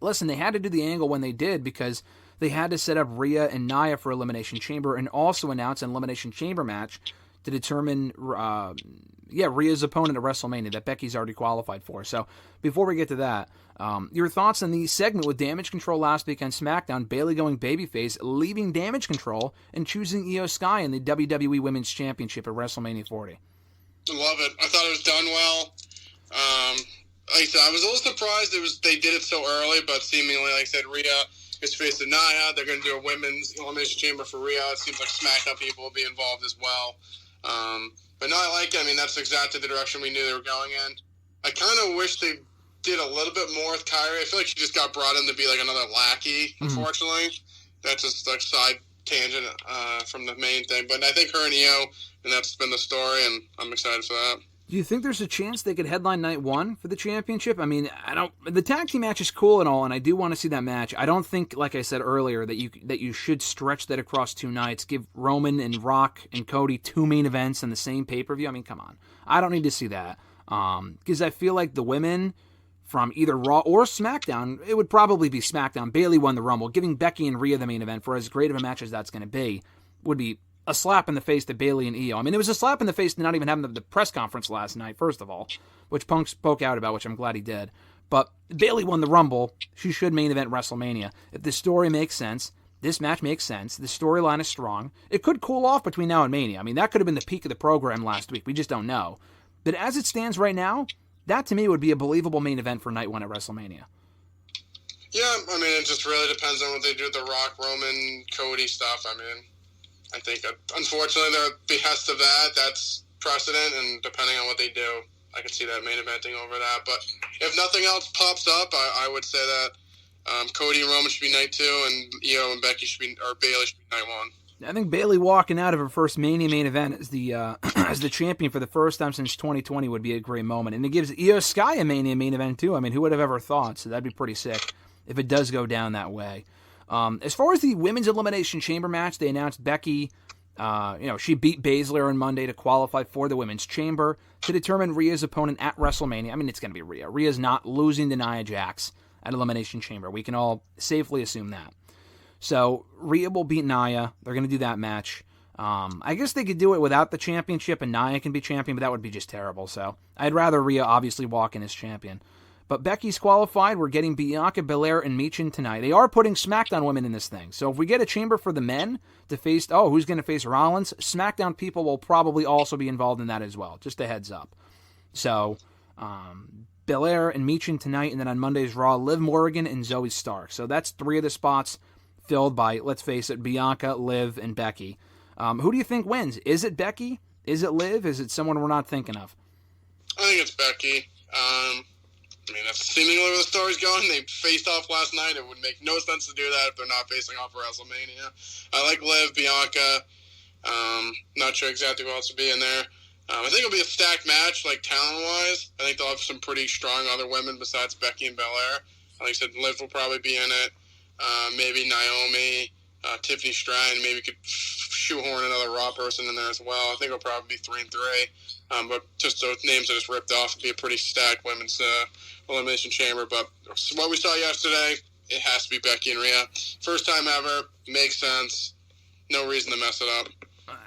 listen, they had to do the angle when they did because they had to set up Rhea and Nia for Elimination Chamber and also announce an Elimination Chamber match to determine Rhea's opponent at WrestleMania that Becky's already qualified for. So before we get to that, your thoughts on the segment with Damage Control last week on SmackDown, Bayley going babyface, leaving Damage Control, and choosing Io Sky in the WWE Women's Championship at WrestleMania 40? Love it. I thought it was done well. Like I said, I was a little surprised they did it so early, but seemingly, like I said, Rhea is facing Nia. They're going to do a women's Elimination Chamber for Rhea. It seems like SmackDown people will be involved as well. But no, I like it. I mean, that's exactly the direction we knew they were going in. I kind of wish they did a little bit more with Kyrie. I feel like she just got brought in to be like another lackey, unfortunately. That's just like side tangent from the main thing. But I think her and Io, and that's been the story, and I'm excited for that. Do you think there's a chance they could headline night one for the championship? I mean, the tag team match is cool and all, and I do want to see that match. I don't think, like I said earlier, that you should stretch that across 2 nights. Give Roman and Rock and Cody 2 main events in the same pay-per-view. I mean, come on. I don't need to see that. Because I feel like the women from either Raw or SmackDown, it would probably be SmackDown. Bayley won the Rumble. Giving Becky and Rhea the main event for as great of a match as that's going to be would be a slap in the face to Bayley and Io. I mean, it was a slap in the face to not even having the press conference last night, first of all, which Punk spoke out about, which I'm glad he did. But Bayley won the Rumble. She should main event WrestleMania. If the story makes sense, this match makes sense, the storyline is strong, it could cool off between now and Mania. I mean, that could have been the peak of the program last week. We just don't know. But as it stands right now, that to me would be a believable main event for night one at WrestleMania. Yeah, I mean, it just really depends on what they do with the Rock, Roman, Cody stuff. I mean, I think, unfortunately, they're at the behest of that. That's precedent, and depending on what they do, I could see that main eventing over that. But if nothing else pops up, I would say that Cody and Roman should be night 2, and Io and Becky Bayley should be night 1. I think Bayley walking out of her first Mania main event as the as the champion for the first time since 2020 would be a great moment. And it gives Io Sky a Mania main event, too. I mean, who would have ever thought? So that'd be pretty sick if it does go down that way. As far as the Women's Elimination Chamber match, they announced Becky, she beat Baszler on Monday to qualify for the Women's Chamber to determine Rhea's opponent at WrestleMania. I mean, it's going to be Rhea. Rhea's not losing to Nia Jax at Elimination Chamber. We can all safely assume that. So Rhea will beat Nia. They're going to do that match. I guess they could do it without the championship and Nia can be champion, but that would be just terrible. So I'd rather Rhea obviously walk in as champion. But Becky's qualified. We're getting Bianca Belair and Michin tonight. They are putting SmackDown women in this thing. So if we get a chamber for the men to face, who's going to face Rollins? SmackDown people will probably also be involved in that as well. Just a heads up. So Belair and Michin tonight, and then on Monday's Raw, Liv Morgan and Zoe Stark. So that's 3 of the spots filled by, let's face it, Bianca, Liv, and Becky. Who do you think wins? Is it Becky? Is it Liv? Is it someone we're not thinking of? I think it's Becky. I mean, that's seemingly where the story's going. They faced off last night. It would make no sense to do that if they're not facing off for WrestleMania. I like Liv, Bianca. Not sure exactly who else would be in there. I think it'll be a stacked match, like talent-wise. I think they'll have some pretty strong other women besides Becky and Belair. Like I said, Liv will probably be in it. Maybe Naomi, Tiffany Stratton. Maybe could shoehorn another Raw person in there as well. I think it'll probably be 3 and 3. But just those names I just ripped off would be a pretty stacked women's Elimination Chamber. But what we saw yesterday, it has to be Becky and Rhea. First time ever. Makes sense. No reason to mess it up.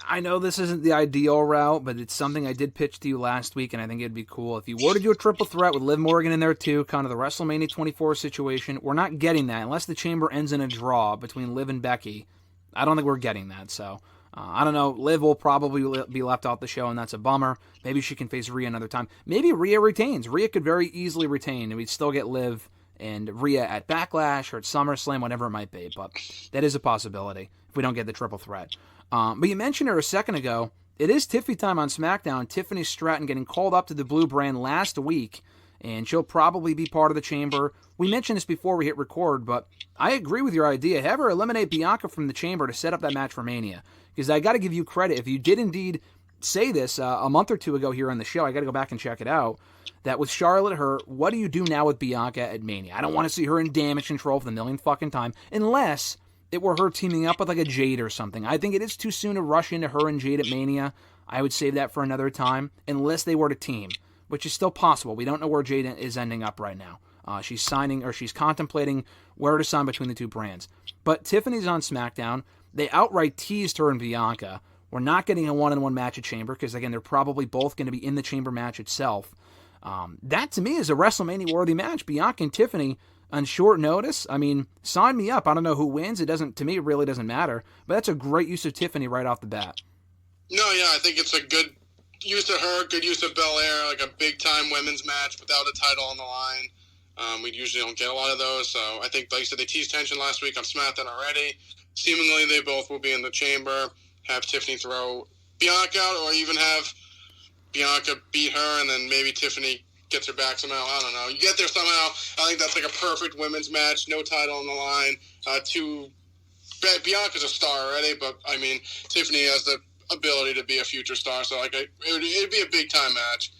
I know this isn't the ideal route, but it's something I did pitch to you last week, and I think it'd be cool. If you were to do a triple threat with Liv Morgan in there too, kind of the WrestleMania 24 situation, we're not getting that. Unless the chamber ends in a draw between Liv and Becky, I don't think we're getting that. So, I don't know. Liv will probably be left off the show, and that's a bummer. Maybe she can face Rhea another time. Maybe Rhea retains. Rhea could very easily retain, and we'd still get Liv and Rhea at Backlash or at SummerSlam, whatever it might be. But that is a possibility if we don't get the triple threat. But you mentioned her a second ago. It is Tiffy time on SmackDown. Tiffany Stratton getting called up to the Blue brand last week, and she'll probably be part of the chamber. We mentioned this before we hit record, but I agree with your idea. Have her eliminate Bianca from the chamber to set up that match for Mania. Because I got to give you credit. If you did indeed say this a month or two ago here on the show, I got to go back and check it out, that with Charlotte, what do you do now with Bianca at Mania? I don't want to see her in Damage Control for the millionth fucking time, unless it were her teaming up with like a Jade or something. I think it is too soon to rush into her and Jade at Mania. I would save that for another time, unless they were to team, which is still possible. We don't know where Jade is ending up right now. She's contemplating where to sign between the two brands. But Tiffany's on SmackDown. They outright teased her and Bianca. We're not getting a one-on-one match at Chamber because, again, they're probably both going to be in the Chamber match itself. That, to me, is a WrestleMania-worthy match. Bianca and Tiffany on short notice. I mean, sign me up. I don't know who wins. To me, it really doesn't matter. But that's a great use of Tiffany right off the bat. No, yeah, I think it's a good use of her, good use of Belair, like a big-time women's match without a title on the line. We usually don't get a lot of those, so I think, like you said, they teased tension last week on SmackDown already. Seemingly, they both will be in the Chamber, have Tiffany throw Bianca out, or even have Bianca beat her, and then maybe Tiffany gets her back somehow. I don't know. You get there somehow. I think that's like a perfect women's match, no title on the line. Bianca's a star already, but, I mean, Tiffany has the ability to be a future star, so like it'd be a big-time match.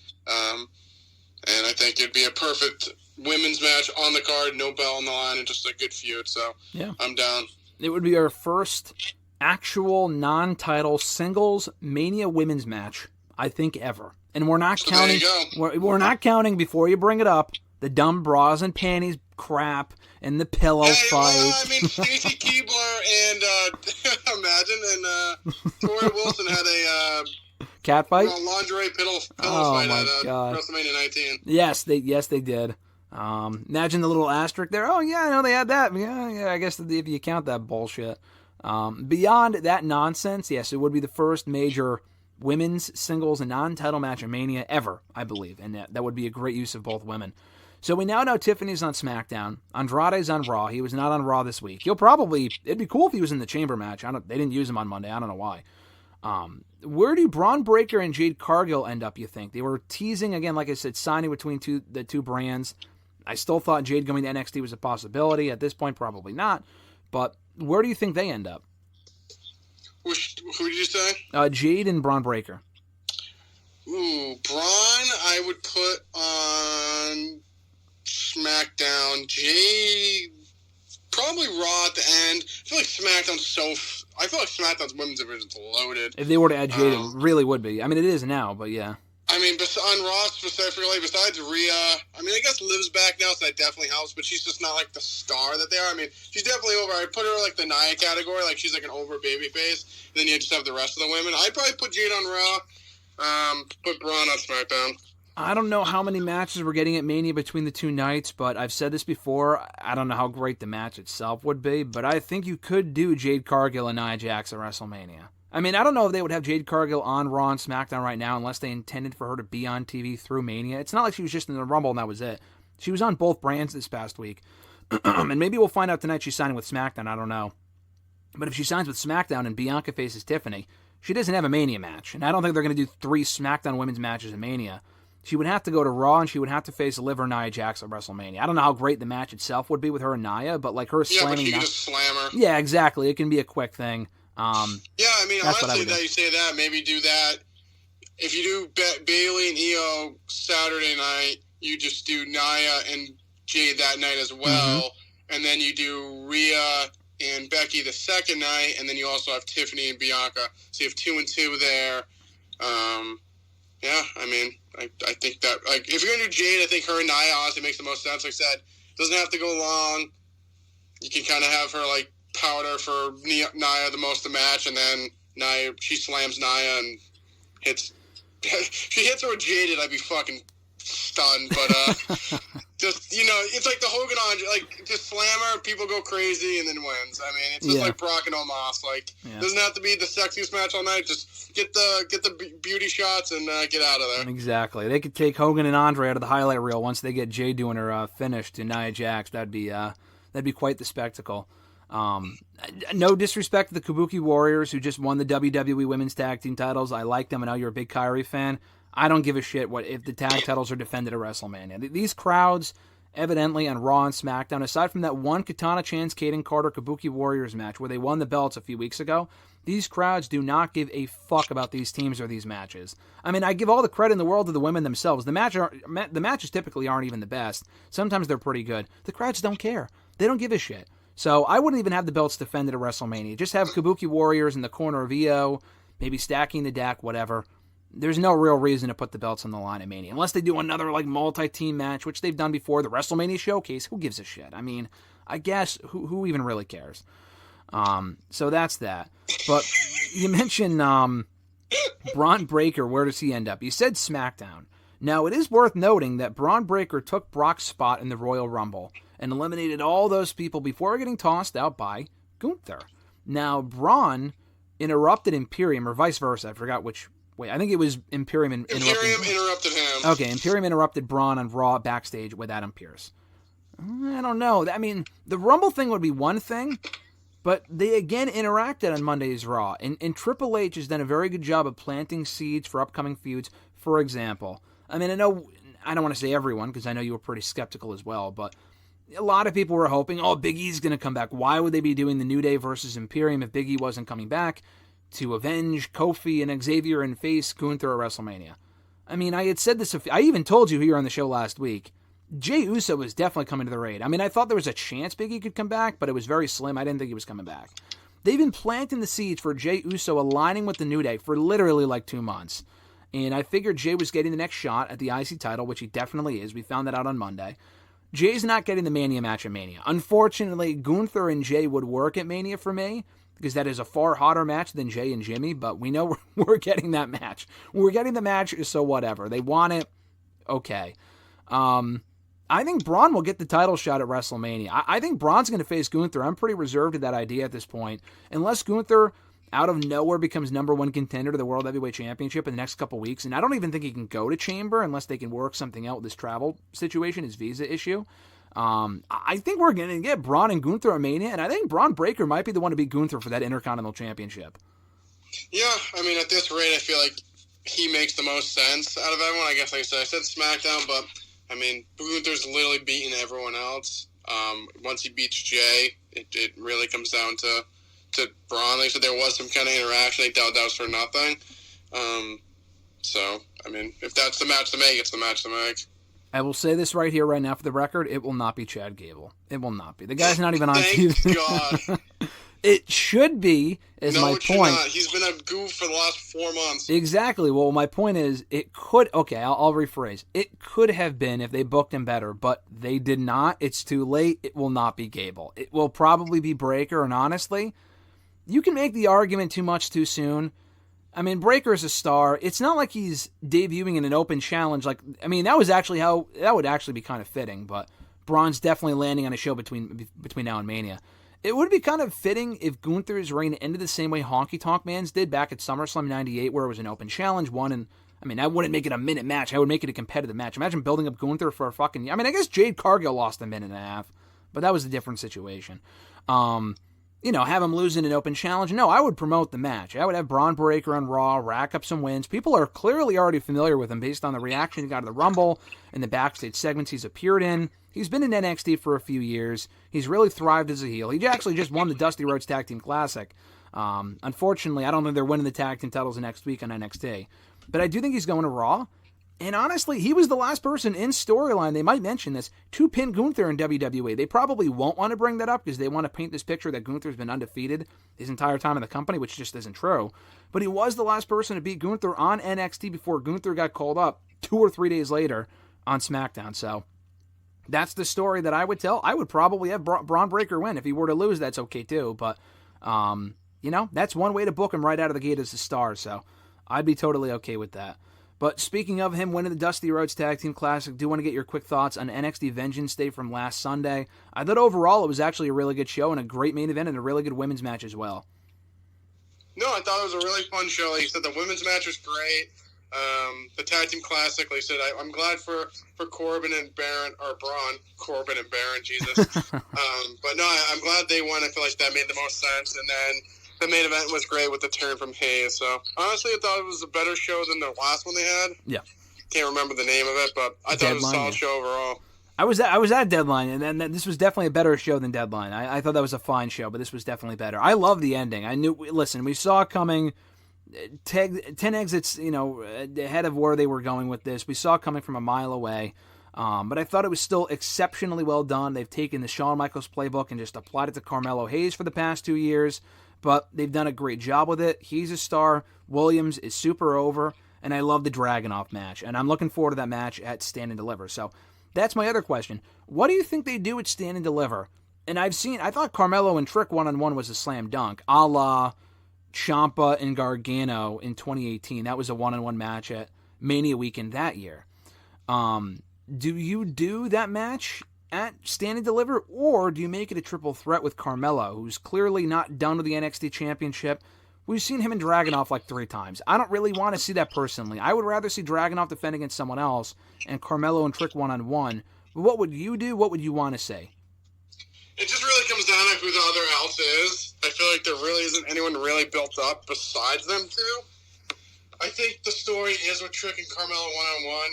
And I think it'd be a perfect women's match on the card, no bell on the line, and just a good feud. So yeah, I'm down. It would be our first actual non-title singles Mania women's match, I think, ever. And we're not counting. We're not counting, before you bring it up, the dumb bras and panties crap and the pillow fight. Well, I mean, Stacy Keibler and imagine, and Tori Wilson had a cat fight, lingerie pillow fight at WrestleMania 19. Yes, they did. Imagine the little asterisk there. Oh yeah, I know they had that. Yeah. I guess if you count that bullshit. Beyond that nonsense, yes, it would be the first major women's singles and non-title match in Mania ever, I believe, and that would be a great use of both women. So we now know Tiffany's on SmackDown. Andrade's on Raw. He was not on Raw this week. It'd be cool if he was in the Chamber match. They didn't use him on Monday. I don't know why. Where do Braun Breaker and Jade Cargill end up, you think? They were teasing, again, like I said, signing between the two brands. I still thought Jade going to NXT was a possibility. At this point, probably not. But where do you think they end up? Who did you say? Jade and Braun Breaker. Ooh, Braun, I would put on SmackDown. Jade, probably Raw at the end. I feel like SmackDown's women's division's loaded. If they were to add Jade, it really would be. I mean, it is now, but yeah. I mean, on Raw specifically, besides Rhea, I mean, I guess Liv's back now, so that definitely helps, but she's just not, like, the star that they are. I mean, she's definitely over. I'd put her, like, the Nia category, like, she's, like, an over babyface, and then you just have the rest of the women. I'd probably put Jade on Raw, put Braun on SmackDown. I don't know how many matches we're getting at Mania between the two nights, but I've said this before. I don't know how great the match itself would be, but I think you could do Jade Cargill and Nia Jax at WrestleMania. I mean, I don't know if they would have Jade Cargill on Raw and SmackDown right now unless they intended for her to be on TV through Mania. It's not like she was just in the Rumble and that was it. She was on both brands this past week. And maybe we'll find out tonight she's signing with SmackDown. I don't know. But if she signs with SmackDown and Bianca faces Tiffany, she doesn't have a Mania match. And I don't think they're going to do 3 SmackDown women's matches in Mania. She would have to go to Raw and she would have to face Liv or Nia Jax at WrestleMania. I don't know how great the match itself would be with her and Nia, but like her slamming... Yeah, but you can just slam her. Yeah, exactly. It can be a quick thing. Yeah, I mean, honestly, that you say that, maybe do that. If you do Bayley and Io Saturday night, you just do Nia and Jade that night as well, and then you do Rhea and Becky the second night, and then you also have Tiffany and Bianca. So you have 2 and 2 there. Yeah, I mean, I think that, like, if you're going to do Jade, I think her and Nia honestly makes the most sense. Like I said, doesn't have to go long. You can kind of have her, like, powder for Nia the most of the match, and then Nia, she slams Nia and hits. She hits her with Jaded, I'd be fucking stunned. But just, you know, it's like the Hogan on, like, just slam her, people go crazy, and then wins. I mean, it's just like Brock and Omos. Like, doesn't have to be the sexiest match all night. Just get the beauty shots and get out of there. Exactly. They could take Hogan and Andre out of the highlight reel once they get Jay doing her finish to Nia Jax. That'd be quite the spectacle. No disrespect to the Kabuki Warriors who just won the WWE Women's Tag Team titles. I like them. I know you're a big Kairi fan. I don't give a shit if the tag titles are defended at WrestleMania. These crowds, evidently on Raw and SmackDown, aside from that one Katana Chance, Kaden Carter Kabuki Warriors match where they won the belts a few weeks ago, these crowds do not give a fuck about these teams or these matches. I mean, I give all the credit in the world to the women themselves. The matches typically aren't even the best. Sometimes they're pretty good. The crowds don't care. They don't give a shit. So I wouldn't even have the belts defended at WrestleMania. Just have Kabuki Warriors in the corner of EO, maybe stacking the deck, whatever. There's no real reason to put the belts on the line at Mania. Unless they do another like multi-team match, which they've done before, the WrestleMania Showcase. Who gives a shit? I mean, I guess, who even really cares? So that's that. But you mentioned Braun Breaker. Where does he end up? You said SmackDown. Now, it is worth noting that Braun Breaker took Brock's spot in the Royal Rumble and eliminated all those people before getting tossed out by Gunther. Now, Braun interrupted Imperium, or vice versa. I forgot which way. I think it was Imperium interrupted him. Okay, Imperium interrupted Braun on Raw backstage with Adam Pearce. I don't know. I mean, the Rumble thing would be one thing, but they again interacted on Monday's Raw. And Triple H has done a very good job of planting seeds for upcoming feuds. For example, I mean, I know, I don't want to say everyone, because I know you were pretty skeptical as well, but a lot of people were hoping, Big E's going to come back. Why would they be doing the New Day versus Imperium if Big E wasn't coming back to avenge Kofi and Xavier and face Gunther at WrestleMania? I mean, I had said this, I even told you here on the show last week, Jey Uso was definitely coming to the raid. I mean, I thought there was a chance Big E could come back, but it was very slim. I didn't think he was coming back. They've been planting the seeds for Jey Uso aligning with the New Day for literally like 2 months. And I figured Jey was getting the next shot at the IC title, which he definitely is. We found that out on Monday. Jay's not getting the Mania match at Mania. Unfortunately, Gunther and Jey would work at Mania for me, because that is a far hotter match than Jey and Jimmy, but we know we're getting that match. We're getting the match, so whatever. They want it, okay. I think Braun will get the title shot at WrestleMania. I think Braun's going to face Gunther. I'm pretty reserved to that idea at this point. Unless Gunther out of nowhere becomes number one contender to the World Heavyweight Championship in the next couple weeks, and I don't even think he can go to Chamber unless they can work something out with this travel situation, his visa issue. I think we're going to get Braun and Gunther at Mania, and I think Braun Breaker might be the one to beat Gunther for that Intercontinental Championship. Yeah, I mean, at this rate, I feel like he makes the most sense out of everyone. I guess, like I said SmackDown, but, I mean, Gunther's literally beating everyone else. Once he beats Jey, it really comes down to Braun. Like I said, there was some kind of interaction. I doubt that was for nothing. So, I mean, if that's the match to make, it's the match to make. I will say this right here, right now, for the record, it will not be Chad Gable. It will not be. The guy's not even on TV. Thank God. It should be, is no, my it should point. Not. He's been a goof for the last 4 months. Exactly. Well, my point is, it could, okay, I'll rephrase. It could have been if they booked him better, but they did not. It's too late. It will not be Gable. It will probably be Breaker, and honestly, you can make the argument too much too soon. I mean, Breaker is a star. It's not like he's debuting in an open challenge. Like, I mean, that would actually be kind of fitting, but Braun's definitely landing on a show between now and Mania. It would be kind of fitting if Gunther's reign ended the same way Honky Tonk Man's did back at SummerSlam 98, where it was an open challenge, and I mean, I wouldn't make it a minute match. I would make it a competitive match. Imagine building up Gunther for I mean, I guess Jade Cargill lost a minute and a half, but that was a different situation. Have him lose in an open challenge. No, I would promote the match. I would have Braun Breaker on Raw, rack up some wins. People are clearly already familiar with him based on the reaction he got to the Rumble and the backstage segments he's appeared in. He's been in NXT for a few years. He's really thrived as a heel. He actually just won the Dusty Rhodes Tag Team Classic. Unfortunately, I don't think they're winning the tag team titles next week on NXT. But I do think he's going to Raw. And honestly, he was the last person in storyline, they might mention this, to pin Gunther in WWE. They probably won't want to bring that up because they want to paint this picture that Gunther's been undefeated his entire time in the company, which just isn't true. But he was the last person to beat Gunther on NXT before Gunther got called up 2 or 3 days later on SmackDown. So that's the story that I would tell. I would probably have Braun Breaker win. If he were to lose, that's okay too. But, that's one way to book him right out of the gate as a star. So I'd be totally okay with that. But speaking of him winning the Dusty Rhodes Tag Team Classic, do want to get your quick thoughts on NXT Vengeance Day from last Sunday. I thought overall it was actually a really good show and a great main event and a really good women's match as well. No, I thought it was a really fun show. Like you said, the women's match was great. The Tag Team Classic, like you said, I'm glad for Corbin and Baron, or Braun, Corbin and Baron, Jesus. But no, I'm glad they won. I feel like that made the most sense. And then the main event was great with the turn from Hayes. So, honestly, I thought it was a better show than the last one they had. Yeah. Can't remember the name of it, but I thought it was a solid show overall. I was at Deadline, and then this was definitely a better show than Deadline. I thought that was a fine show, but this was definitely better. I love the ending. We saw coming 10 exits, ahead of where they were going with this. We saw coming from a mile away. But I thought it was still exceptionally well done. They've taken the Shawn Michaels playbook and just applied it to Carmelo Hayes for the past 2 years. But they've done a great job with it. He's a star. Williams is super over. And I love the Dragunov match. And I'm looking forward to that match at Stand and Deliver. So that's my other question. What do you think they do at Stand and Deliver? And I thought Carmelo and Trick one-on-one was a slam dunk, a la Ciampa and Gargano in 2018. That was a one-on-one match at Mania weekend that year. Do you do that match at Stand and Deliver, or do you make it a triple threat with Carmelo, who's clearly not done with the NXT Championship? We've seen him and Dragunov like 3 times. I don't really want to see that personally. I would rather see Dragunov defend against someone else and Carmelo and Trick one-on-one. But what would you do? What would you want to say? It just really comes down to who the other else is. I feel like there really isn't anyone really built up besides them two. I think the story is with Trick and Carmelo one-on-one.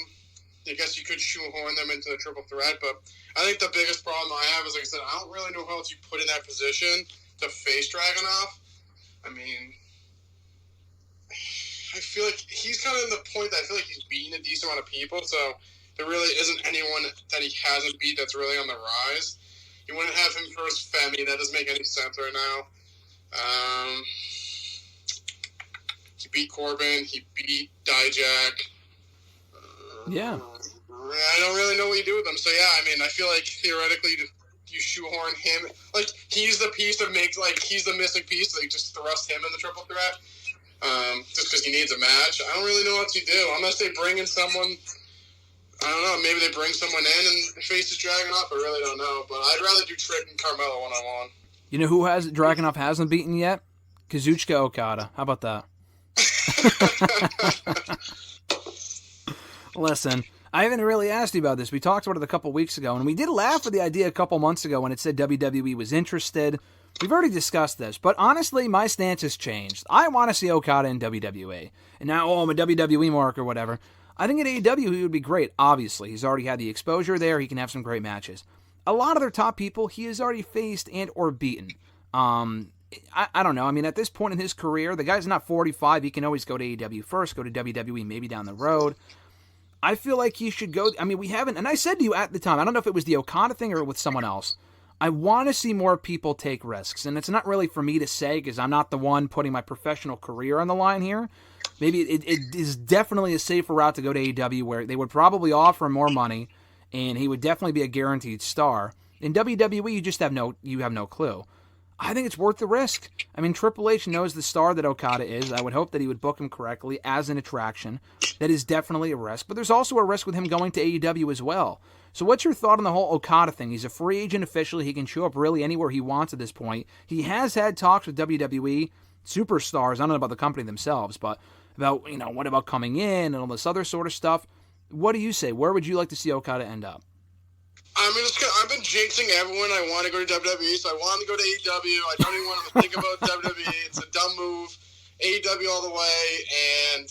I guess you could shoehorn them into the triple threat, but I think the biggest problem I have is, like I said, I don't really know who else you put in that position to face Dragunov. I mean, I feel like he's kind of in the point that I feel like he's beaten a decent amount of people, so there really isn't anyone that he hasn't beat that's really on the rise. You wouldn't have him versus Femi. That doesn't make any sense right now. He beat Corbin. He beat Dijak. Yeah. I don't really know what you do with them. So, yeah, I mean, I feel like theoretically you shoehorn him. Like, he's the piece that makes, like, he's the missing piece. So you just thrust him in the triple threat just because he needs a match. I don't really know what you do. Unless they bring in someone, I don't know, maybe they bring someone in and faces Dragunov. I really don't know. But I'd rather do Trick and Carmelo one-on-one. You know who Dragunov hasn't beaten yet? Kazuchika Okada. How about that? Listen, I haven't really asked you about this. We talked about it a couple weeks ago, and we did laugh at the idea a couple months ago when it said WWE was interested. We've already discussed this, but honestly, my stance has changed. I want to see Okada in WWE. And now, I'm a WWE mark or whatever. I think at AEW he would be great, obviously. He's already had the exposure there. He can have some great matches. A lot of their top people he has already faced and or beaten. I don't know. I mean, at this point in his career, the guy's not 45. He can always go to AEW first, go to WWE maybe down the road. I feel like he should go. I mean, we haven't, and I said to you at the time, I don't know if it was the Okada thing or with someone else. I want to see more people take risks, and it's not really for me to say because I'm not the one putting my professional career on the line here. Maybe it is definitely a safer route to go to AEW where they would probably offer more money, and he would definitely be a guaranteed star. In WWE, you just have no clue. I think it's worth the risk. I mean, Triple H knows the star that Okada is. I would hope that he would book him correctly as an attraction. That is definitely a risk. But there's also a risk with him going to AEW as well. So what's your thought on the whole Okada thing? He's a free agent officially. He can show up really anywhere he wants at this point. He has had talks with WWE superstars. I don't know about the company themselves, but about, what about coming in and all this other sort of stuff. What do you say? Where would you like to see Okada end up? I mean, I've been jinxing everyone. I want to go to WWE, so I want to go to AEW. I don't even want to think about WWE. It's a dumb move. AEW all the way, and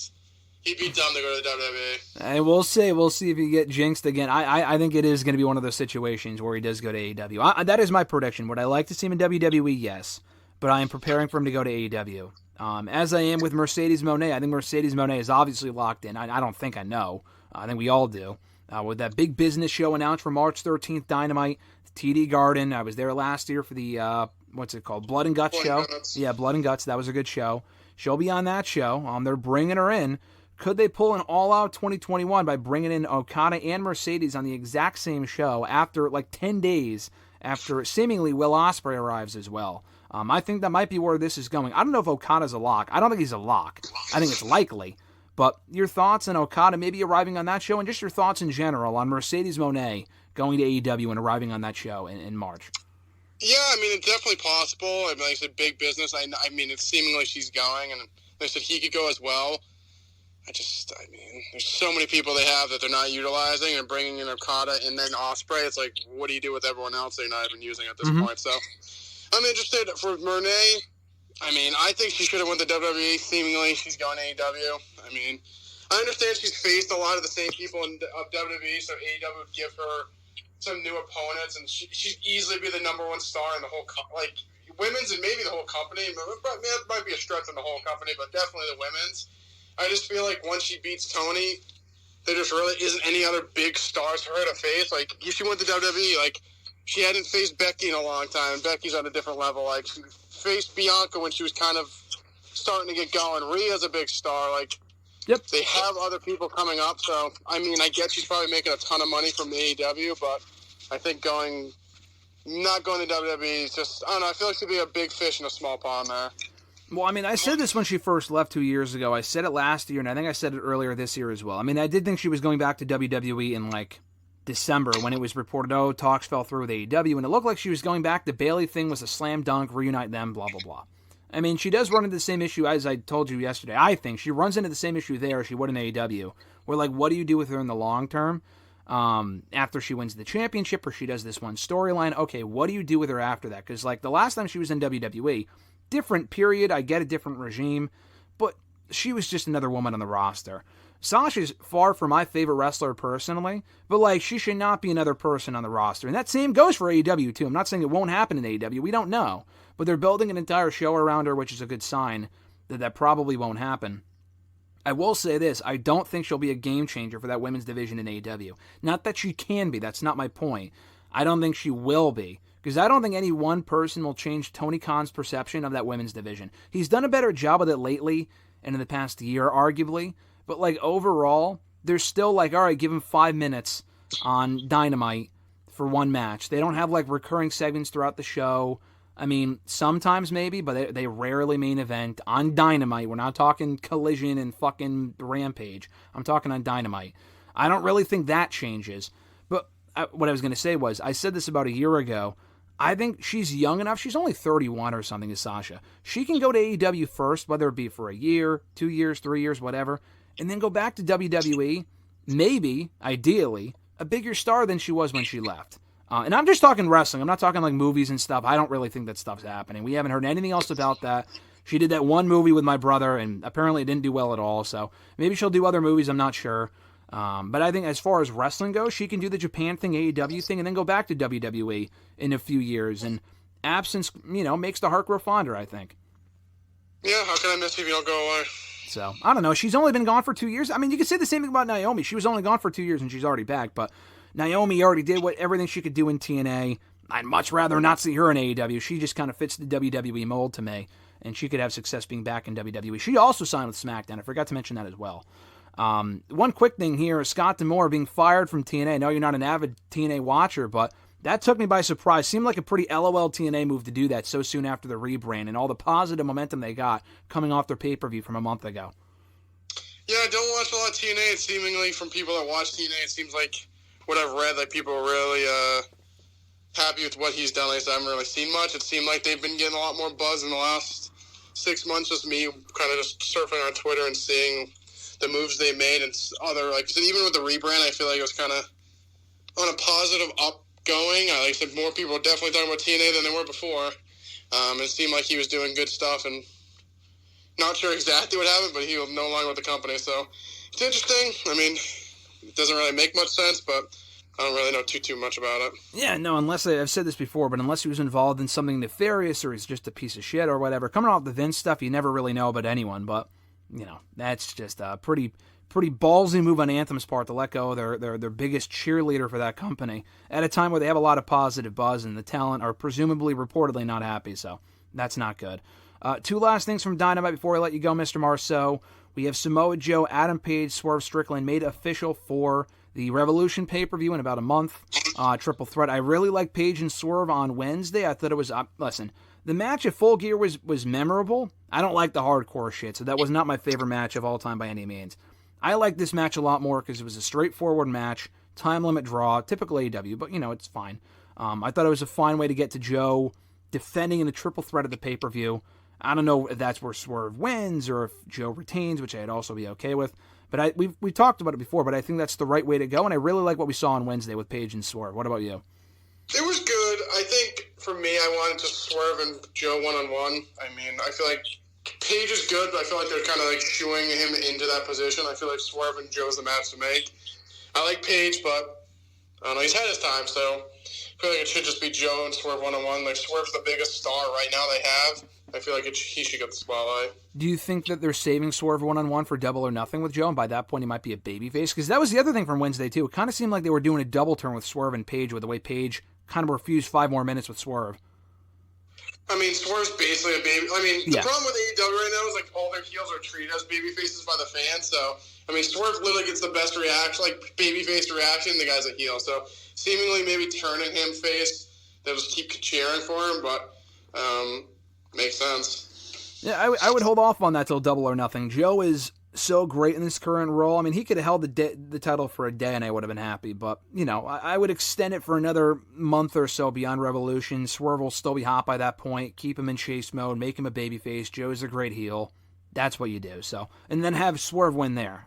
he'd be dumb to go to WWE. And we'll see. We'll see if he get jinxed again. I think it is going to be one of those situations where he does go to AEW. That is my prediction. Would I like to see him in WWE? Yes. But I am preparing for him to go to AEW. As I am with Mercedes Moné. I think Mercedes Moné is obviously locked in. I don't think I know. I think we all do. With that big business show announced for March 13th, Dynamite, TD Garden. I was there last year for the, what's it called, Blood and Guts show. Yeah, Blood and Guts. That was a good show. She'll be on that show. They're bringing her in. Could they pull an all-out 2021 by bringing in Okada and Mercedes on the exact same show after, 10 days after seemingly Will Ospreay arrives as well? I think that might be where this is going. I don't know if Okada's a lock. I don't think he's a lock. I think it's likely. But your thoughts on Okada maybe arriving on that show, and just your thoughts in general on Mercedes Moné going to AEW and arriving on that show in March. Yeah, I mean, it's definitely possible. I mean, like I said, big business. I mean, it's seemingly she's going, and like I said, he could go as well. I mean, there's so many people they have that they're not utilizing, and bringing in Okada and then Ospreay, it's like, what do you do with everyone else they're not even using at this point? So I'm interested for Moné. I mean, I think she should have went to WWE. Seemingly, she's going to AEW. I mean, I understand she's faced a lot of the same people of WWE, so AEW would give her some new opponents, and she'd easily be the number one star in the whole women's and maybe the whole company. That might be a stretch in the whole company, but definitely the women's. I just feel like once she beats Tony, there just really isn't any other big stars for her to face. Like, if she went to WWE, she hadn't faced Becky in a long time, and Becky's on a different level. She faced Bianca when she was kind of starting to get going. Rhea's a big star. Yep. They have other people coming up, so, I mean, I guess she's probably making a ton of money from AEW, but I think going not going to WWE. It's just, I don't know, I feel like she'd be a big fish in a small pond there. Well, I mean, I said this when she first left 2 years ago. I said it last year, and I think I said it earlier this year as well. I mean, I did think she was going back to WWE in, like, December when it was reported, talks fell through with AEW, and it looked like she was going back. The Bayley thing was a slam dunk, reunite them, blah, blah, blah. I mean, she does run into the same issue as I told you yesterday. I think she runs into the same issue there as she would in AEW, where, like, what do you do with her in the long term? After she wins the championship or she does this one storyline, okay, what do you do with her after that? Because, like, the last time she was in WWE, different period, I get a different regime, but she was just another woman on the roster. Sasha's far from my favorite wrestler personally, but, like, she should not be another person on the roster. And that same goes for AEW, too. I'm not saying it won't happen in AEW. We don't know. But they're building an entire show around her, which is a good sign that that probably won't happen. I will say this, I don't think she'll be a game changer for that women's division in AEW. Not that she can be, that's not my point. I don't think she will be. Because I don't think any one person will change Tony Khan's perception of that women's division. He's done a better job with it lately and in the past year, arguably. But, like, overall, they're still like, all right, give him 5 minutes on Dynamite for one match. They don't have, like, recurring segments throughout the show. I mean, sometimes maybe, but they rarely main event on Dynamite. We're not talking Collision and fucking Rampage. I'm talking on Dynamite. I don't really think that changes. But what I was going to say was, I said this about a year ago. I think she's young enough. She's only 31 or something, is Sasha. She can go to AEW first, whether it be for a year, 2 years, 3 years, whatever, and then go back to WWE, maybe, ideally, a bigger star than she was when she left. And I'm just talking wrestling. I'm not talking like movies and stuff. I don't really think that stuff's happening. We haven't heard anything else about that. She did that one movie with my brother, and apparently it didn't do well at all. So maybe she'll do other movies. I'm not sure. But I think as far as wrestling goes, she can do the Japan thing, AEW thing, and then go back to WWE in a few years. And absence, makes the heart grow fonder, I think. Yeah, how can I miss you if you don't go away? So, I don't know. She's only been gone for 2 years. I mean, you could say the same thing about Naomi. She was only gone for 2 years, and she's already back. But Naomi already did everything she could do in TNA. I'd much rather not see her in AEW. She just kind of fits the WWE mold to me, and she could have success being back in WWE. She also signed with SmackDown. I forgot to mention that as well. One quick thing here, Scott D'Amore being fired from TNA. I know you're not an avid TNA watcher, but that took me by surprise. Seemed like a pretty LOL TNA move to do that so soon after the rebrand and all the positive momentum they got coming off their pay-per-view from a month ago. Yeah, I don't watch a lot of TNA. It's seemingly, from people that watch TNA, it seems like what I've read, like people are really happy with what he's done. At least I haven't really seen much. It seemed like they've been getting a lot more buzz in the last 6 months. Just me kind of just surfing on Twitter and seeing the moves they made and other, like, so even with the rebrand, I feel like it was kind of on a positive upgoing. Like I said, more people were definitely talking about TNA than they were before. It seemed like he was doing good stuff, and not sure exactly what happened, but he was no longer with the company. So it's interesting. I mean, it doesn't really make much sense, but I don't really know too much about it. Yeah, no, unless I've said this before, but unless he was involved in something nefarious or he's just a piece of shit or whatever, coming off the Vince stuff, you never really know about anyone. But that's just a pretty ballsy move on Anthem's part to let go of their biggest cheerleader for that company at a time where they have a lot of positive buzz and the talent are presumably reportedly not happy. So that's not good. Two last things from Dynamite before I let you go, Mr. Marceau. We have Samoa Joe, Adam Page, Swerve Strickland made official for the Revolution pay-per-view in about a month. Triple threat. I really like Page and Swerve on Wednesday. I thought it was... listen, the match at Full Gear was memorable. I don't like the hardcore shit, so that was not my favorite match of all time by any means. I like this match a lot more because it was a straightforward match, time limit draw, typical AEW, but, it's fine. I thought it was a fine way to get to Joe defending in a triple threat at the pay-per-view. I don't know if that's where Swerve wins or if Joe retains, which I'd also be okay with. But we've talked about it before, but I think that's the right way to go, and I really like what we saw on Wednesday with Page and Swerve. What about you? It was good. I think, for me, I wanted to Swerve and Joe one-on-one. I mean, I feel like Page is good, but I feel like they're kind of like shooing him into that position. I feel like Swerve and Joe's the match to make. I like Page, but I don't know, he's had his time, so I feel like it should just be Joe and Swerve one-on-one. Like, Swerve's the biggest star right now they have. I feel like he should get the spotlight. Do you think that they're saving Swerve one-on-one for Double or Nothing with Joe, and by that point he might be a babyface? Because that was the other thing from Wednesday, too. It kind of seemed like they were doing a double turn with Swerve and Page, with the way Page kind of refused 5 more minutes with Swerve. I mean, Swerve's basically a baby. I mean, the problem with AEW right now is, like, all their heels are treated as babyfaces by the fans. So, I mean, Swerve literally gets the best reaction, like, babyface reaction, the guy's a heel. So, seemingly maybe turning him face they'll just keep cheering for him, but makes sense. Yeah, I would hold off on that till Double or Nothing. Joe is so great in this current role. I mean, he could have held the title for a day and I would have been happy, but, you know, I would extend it for another month or so beyond Revolution. Swerve will still be hot by that point. Keep him in chase mode. Make him a babyface. Joe's a great heel. That's what you do. So, and then have Swerve win there.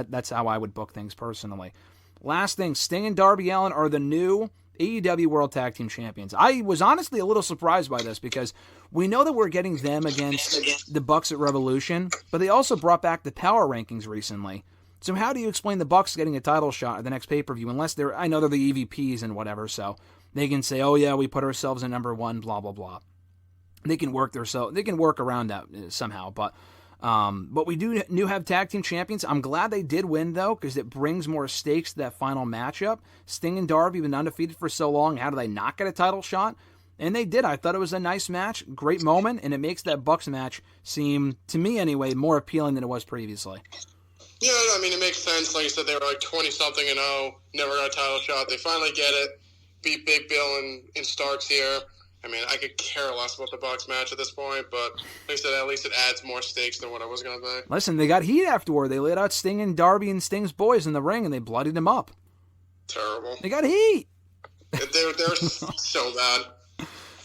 That's how I would book things personally. Last thing, Sting and Darby Allin are the new AEW World Tag Team Champions. I was honestly a little surprised by this because we know that we're getting them against the Bucks at Revolution, but they also brought back the power rankings recently. So how do you explain the Bucks getting a title shot at the next pay-per-view unless I know they're the EVPs and whatever, so they can say, oh yeah, we put ourselves at number one, blah, blah, blah. They can work around that somehow, but we do have tag team champions. I'm glad they did win, though, because it brings more stakes to that final matchup. Sting and Darby have been undefeated for so long. How do they not get a title shot? And they did. I thought it was a nice match, great moment, and it makes that Bucks match seem, to me anyway, more appealing than it was previously. Yeah, I mean, it makes sense. Like you said, they were like 20-something and 0, never got a title shot. They finally get it, beat Big Bill and Starks here. I mean, I could care less about the Bucks match at this point, but like I said, at least it adds more stakes than what I was going to be. Listen, they got heat afterward. They laid out Sting and Darby and Sting's boys in the ring, and they bloodied them up. Terrible. They got heat. They're so bad.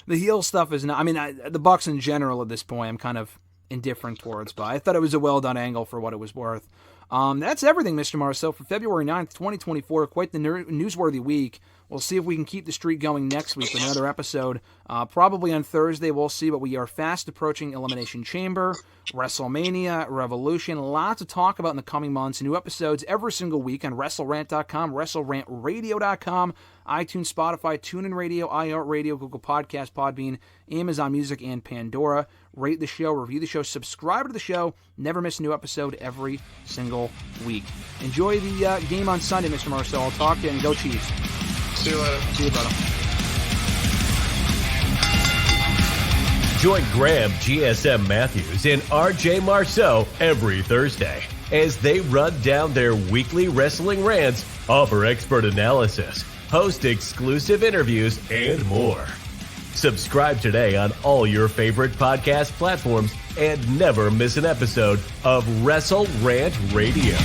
The heel stuff is not... I mean, the Bucks in general at this point, I'm kind of indifferent towards, but I thought it was a well-done angle for what it was worth. That's everything, Mr. Marceau, for February 9th, 2024. Quite the newsworthy week. We'll see if we can keep the streak going next week with another episode. Probably on Thursday, we'll see, but we are fast approaching Elimination Chamber, WrestleMania, Revolution. Lots to talk about in the coming months. New episodes every single week on WrestleRant.com, WrestleRantRadio.com, iTunes, Spotify, TuneIn Radio, iHeartRadio, Google Podcasts, Podbean, Amazon Music, and Pandora. Rate the show, review the show, subscribe to the show. Never miss a new episode every single week. Enjoy the game on Sunday, Mr. Marceau. I'll talk to you, and go Chiefs. See you later. See you, brother. Join Graham, GSM Matthews, and RJ Marceau every Thursday as they run down their weekly wrestling rants, offer expert analysis, host exclusive interviews, and more. Subscribe today on all your favorite podcast platforms and never miss an episode of WrestleRant Radio.